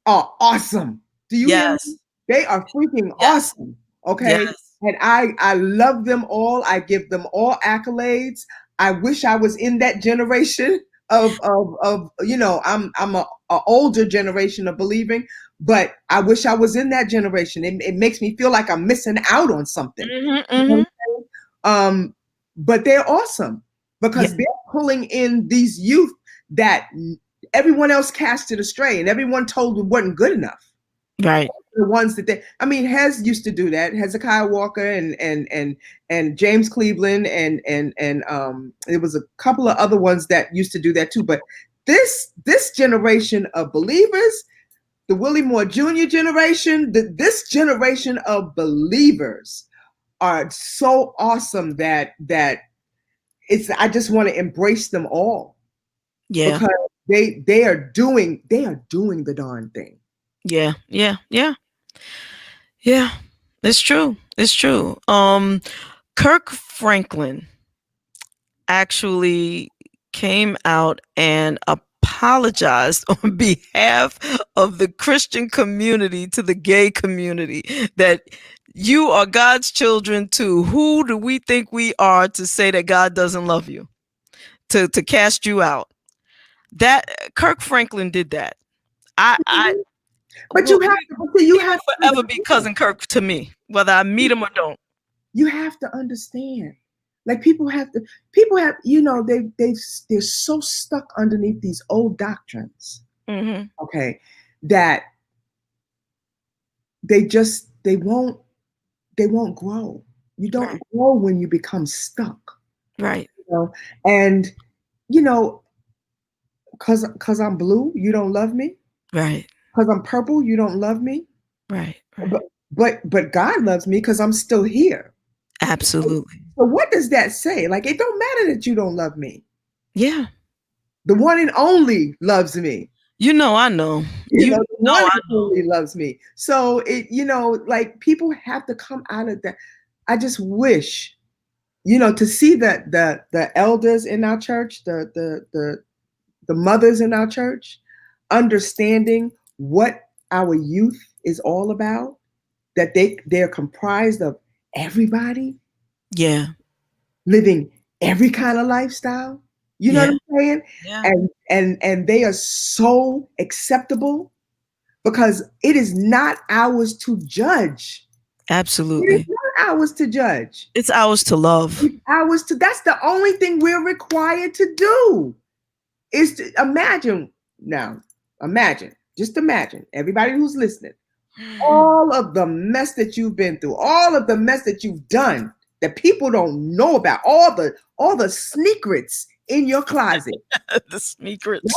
are awesome. Do you hear me? They are freaking awesome. Okay. Yes. And I love them all. I give them all accolades. I wish I was in that generation of I'm a older generation of believing, but I wish I was in that generation. It makes me feel like I'm missing out on something. But they're awesome because they're pulling in these youth that everyone else casted astray and everyone told it wasn't good enough. Right. The ones that Hez used to do that. Hezekiah Walker and James Cleveland and there was a couple of other ones that used to do that too. But this generation of believers, the Willie Moore Jr. generation, this generation of believers are so awesome that I just want to embrace them all. Yeah. Because they are doing the darn thing. Yeah. It's true. Kirk Franklin actually came out and apologized on behalf of the Christian community to the gay community that you are God's children too. Who do we think we are to say that God doesn't love you, to cast you out? That Kirk Franklin did that. But you have to forever be cousin Kirk to me, whether I meet him or don't. You have to understand. Like people have, they're so stuck underneath these old doctrines. Okay. That they won't grow. You don't grow when you become stuck. Right. And cause I'm blue, you don't love me. Right. Cause I'm purple, you don't love me. Right. But God loves me because I'm still here. Absolutely. So what does that say? Like, it don't matter that you don't love me. Yeah. The one and only loves me. I know. The one and only loves me. So like people have to come out of that. I just wish, to see that the elders in our church, the mothers in our church, understanding what our youth is all about, that they're comprised of everybody. Yeah. Living every kind of lifestyle. You know what I'm saying? Yeah. And they are so acceptable because it is not ours to judge. Absolutely. It is not ours to judge. It's ours to love. It's ours to, that's the only thing we're required to do is to imagine, everybody who's listening, all of the mess that you've been through, all of the mess that you've done that people don't know about, all the secrets in your closet. The secrets.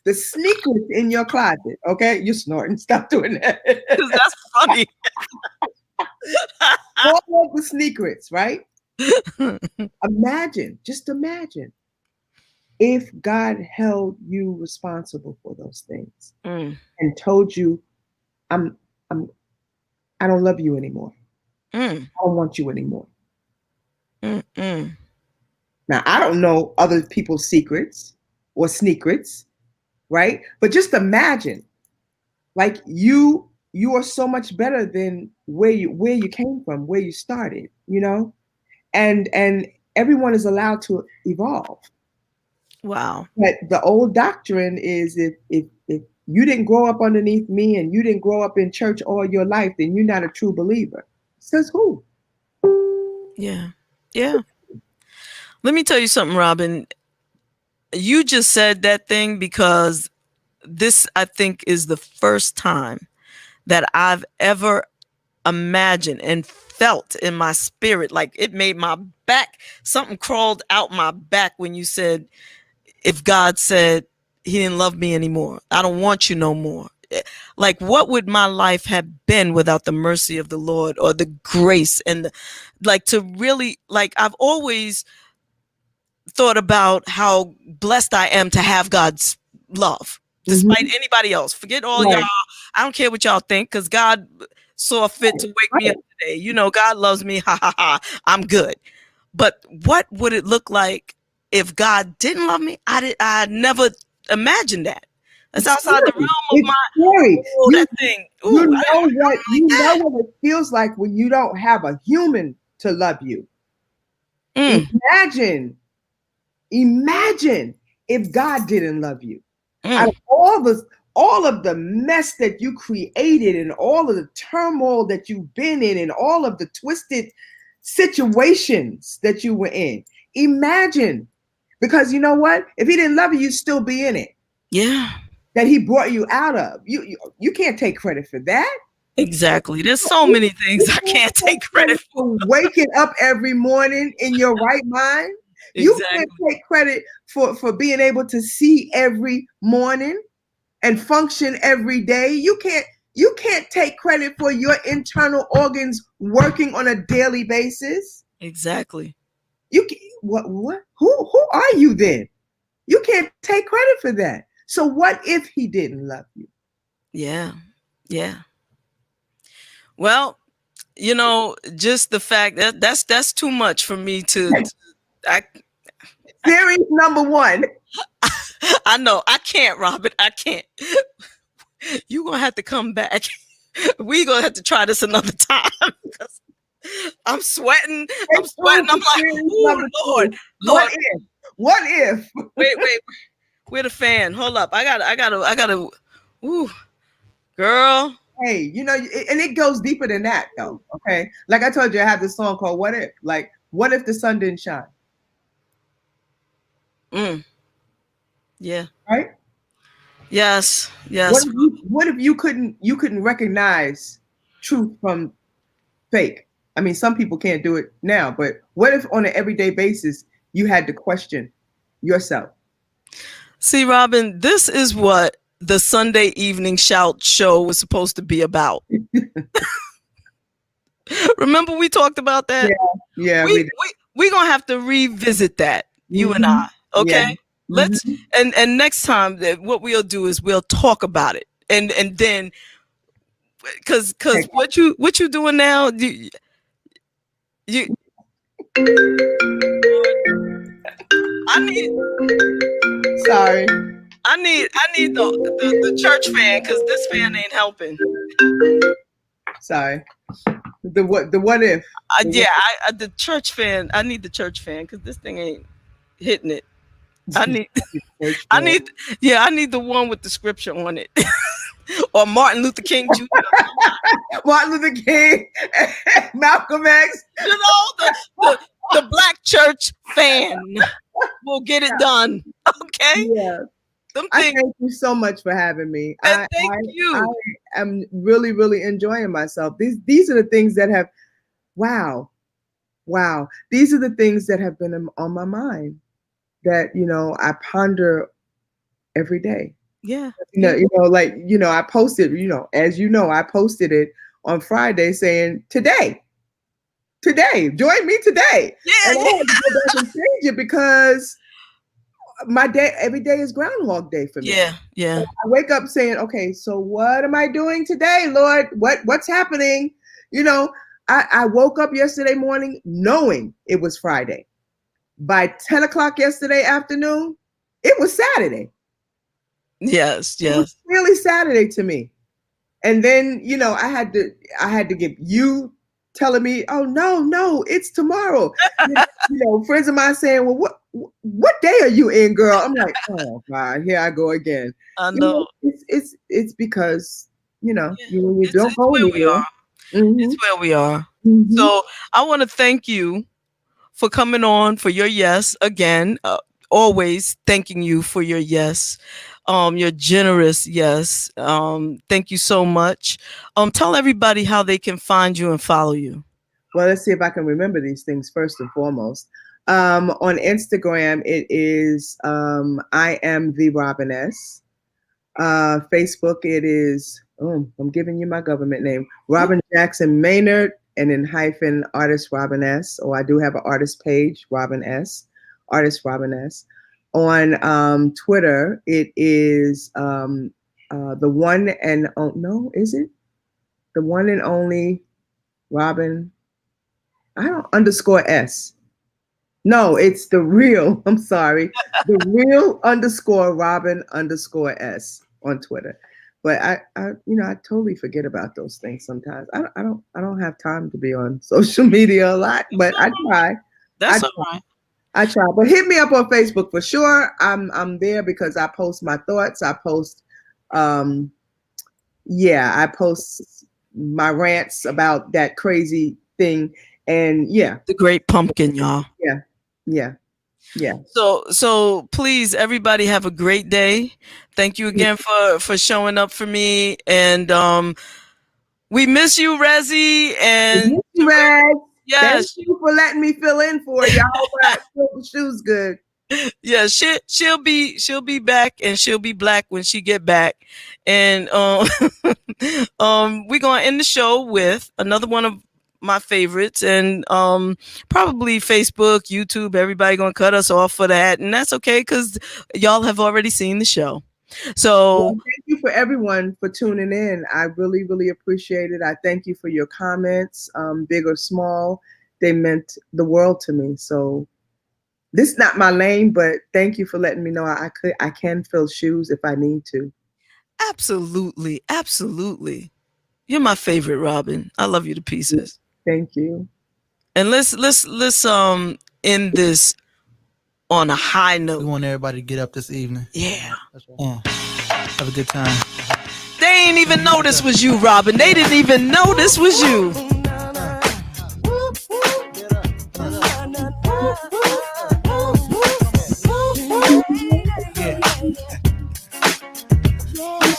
The secrets in your closet. Okay, you're snorting. Stop doing that. That's funny. All of the secrets, right? Just imagine if God held you responsible for those things and told you, I don't love you anymore. I don't want you anymore. Now, I don't know other people's secrets or sneakrets, right? But just imagine, like you are so much better than where you came from, where you started, you know? And everyone is allowed to evolve. Wow. But the old doctrine is if you didn't grow up underneath me and you didn't grow up in church all your life, then you're not a true believer. Says who? Yeah. Yeah. Let me tell you something, Robin. You just said that thing because this, I think, is the first time that I've ever imagined and felt in my spirit, like it made my back, something crawled out my back when you said, if God said he didn't love me anymore, I don't want you no more. Like, what would my life have been without the mercy of the Lord or the grace and to really, I've always thought about how blessed I am to have God's love, despite anybody else. Forget all y'all. I don't care what y'all think, because God saw fit to wake me up today. You know, God loves me. Ha ha ha. I'm good. But what would it look like if God didn't love me? I never imagined that. That's outside the realm of my. Oh, that thing. Ooh, you know what it feels like when you don't have a human to love you. Imagine if God didn't love you. Out of all of the mess that you created and all of the turmoil that you've been in and all of the twisted situations that you were in. Imagine, because you know what? If he didn't love you, you'd still be in it. Yeah. That he brought you out of. You can't take credit for that. Exactly. There's so many things I can't take credit for. Waking up every morning in your right mind. Exactly. You can't take credit for being able to see every morning and function every day. You can't take credit for your internal organs working on a daily basis. Exactly. What? Who are you then? You can't take credit for that. So what if he didn't love you? Yeah. Yeah. Well, you know, just the fact that that's too much for me to Series number 1. I know. I can't, Robert. I can't. You're going to have to come back. We're going to have to try this another time. I'm sweating. I'm like, ooh, Lord. What if? Wait. Where the fan? Hold up. I gotta. Ooh, girl. Hey, you know, and it goes deeper than that, though. Okay, like I told you, I have this song called "What If." Like, what if the sun didn't shine? Yeah. Right. Yes. What if you couldn't recognize truth from fake? I mean, some people can't do it now, but what if on an everyday basis you had to question yourself? See, Robin, this is what the Sunday evening shout show was supposed to be about. Remember we talked about that? Yeah. We're gonna have to revisit that, you and I. Okay. Yeah. Let's and next time what we'll do is we'll talk about it. And then because what you doing now, you I need the church fan, because this fan ain't helping. Sorry. The what if? The church fan. I need the church fan because this thing ain't hitting it. I need the one with the scripture on it. Or Martin Luther King Jr. Martin Luther King, Malcolm X. You know, the black church fan will get it done. Okay? Yeah. I thank you so much for having me. Thank you. I am really, really enjoying myself. These are the things that have, wow. These are the things that have been on my mind that, you know, I ponder every day. Yeah. I posted, as you know, I posted it on Friday saying, today, join me today. Yeah. And I had to go back and change it because my day, every day is Groundhog Day for me. Yeah. So I wake up saying, okay, so what am I doing today, Lord? What's happening? You know, I woke up yesterday morning knowing it was Friday. by 10 o'clock yesterday afternoon, it was Saturday. Yes, It was really Saturday to me. And then, you know, I had to get you telling me, oh no, it's tomorrow. You know, friends of mine saying, well, what day are you in, girl? I'm like, oh God, here I go again. I know. You know, it's because, you know, when you don't go where anywhere. It's where we are. So I want to thank you for coming on, for your yes again. Always thanking you for your yes, your generous yes. Thank you so much. Tell everybody how they can find you and follow you. Well, let's see if I can remember these things first and foremost. On Instagram, it is I am the Robiness. Facebook, it is I'm giving you my government name, Robin Jackson Maynard, and then hyphen artist Robin S. Or I do have an artist page, Robin S. Artist Robin S. On Twitter, it is the one and no, is it the one and only Robin? I don't _S. No, it's the real. I'm sorry, the real _Robin _S on Twitter. But I totally forget about those things sometimes. I don't have time to be on social media a lot, but I try. That's all right. I try. But hit me up on Facebook for sure. I'm there because I post my thoughts. I post I post my rants about that crazy thing. And the Great Pumpkin, y'all. Yeah. So please, everybody, have a great day. Thank you again for showing up for me, and we miss you, Rezzy. And Rez, yes, thank you for letting me fill in for you. I hope I feel the shoes good. Yeah, she'll be back, and she'll be black when she get back. And we're gonna end the show with another one of my favorites, and probably Facebook, YouTube, everybody gonna cut us off for that, and that's okay because y'all have already seen the show. So thank you for everyone for tuning in. I really, really appreciate it. I thank you for your comments, big or small. They meant the world to me. So this is not my lane, but thank you for letting me know I can fill shoes if I need to. Absolutely. You're my favorite, Robin. I love you to pieces. Thank you. And let's end this on a high note. We want everybody to get up this evening. Yeah. Have a good time. They ain't even know this was you, Robin. They didn't even know this was you. That's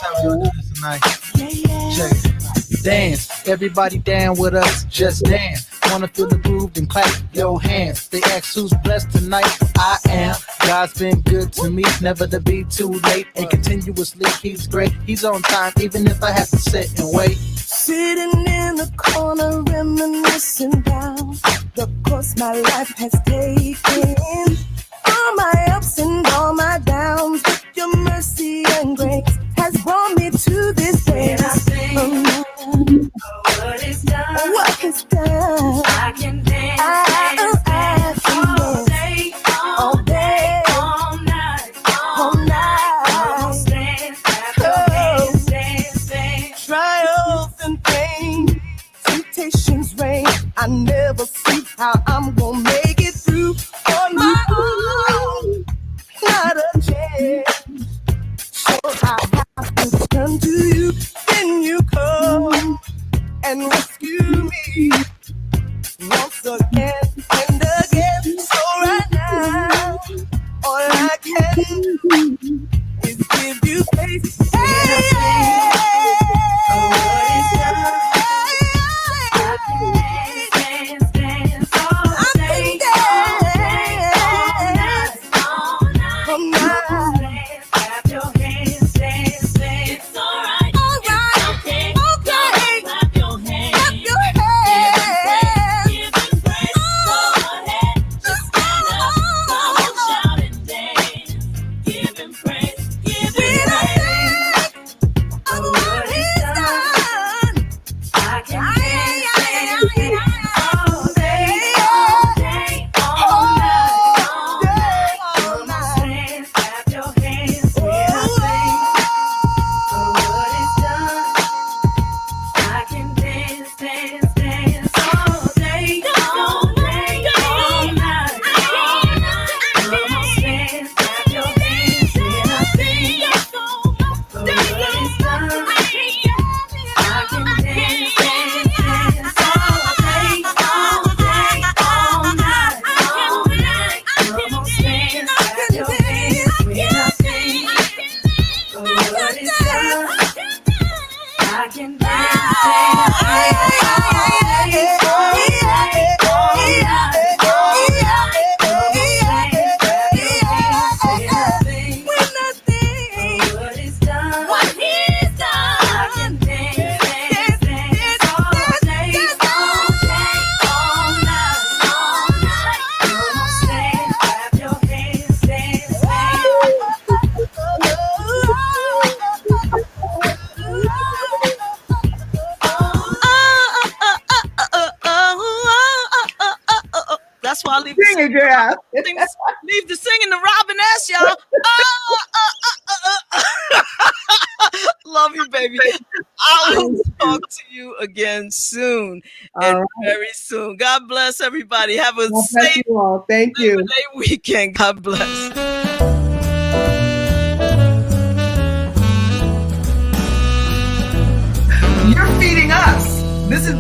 how we're gonna do this tonight. Check it. Dance, everybody down with us, just dance. Wanna feel the groove, then clap your hands. They ask who's blessed tonight, I am. God's been good to me, never to be too late. And continuously, he's great, he's on time, even if I have to sit and wait. Sitting in the corner, reminiscing down the course my life has taken. All my ups and all my downs, with your mercy and grace has brought me to this place. What is done, I can dance, all day, all night, trials and pain, temptations reign. I never see how I'm gonna make it through. Yeah. Leave the singing to Robin S, y'all. Love you, baby. I will talk to you again soon, and very soon. God bless everybody. Have a safe Thank you. Labor Day weekend. God bless. You're feeding us. This is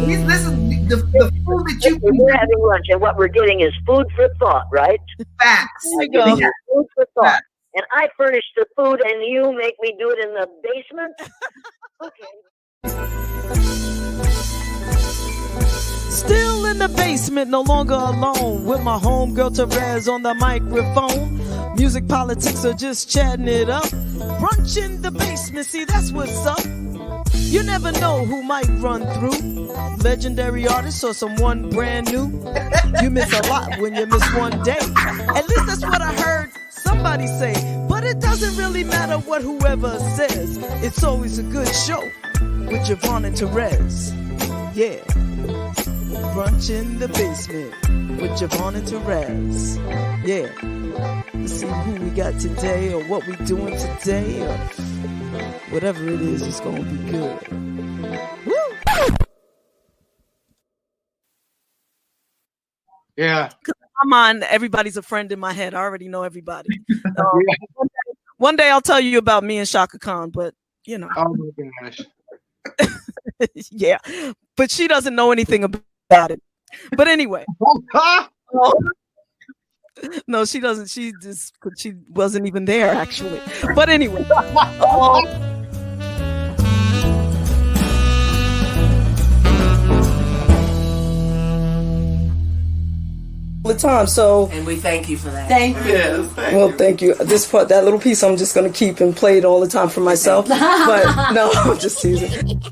the food that we're having lunch, and what we're getting is food for thought, right? Facts. Yeah. Food for thought. Facts. And I furnish the food, and you make me do it in the basement. Okay. Still in the basement, no longer alone, with my homegirl Terez on the microphone. Music politics are just chatting it up. Brunch in the basement, see that's what's up. You never know who might run through. Legendary artists or someone brand new. You miss a lot when you miss one day. At least that's what I heard somebody say. But it doesn't really matter what whoever says. It's always a good show with JaVonne Terez. Yeah. Brunch in the basement with JaVonne Terez. Yeah. Let's see who we got today, or what we doing today, or whatever it is, it's gonna be good. Woo! Yeah. I'm on. Everybody's a friend in my head. I already know everybody. One day I'll tell you about me and Shaka Khan, but you know. Oh my gosh. Yeah, but she doesn't know anything about it. But anyway. No, she doesn't. She wasn't even there actually. But anyway. The time, so and we thank you for that. Thank you. Well, thank you. This part, that little piece, I'm just gonna keep and play it all the time for myself. But no, I'm just teasing.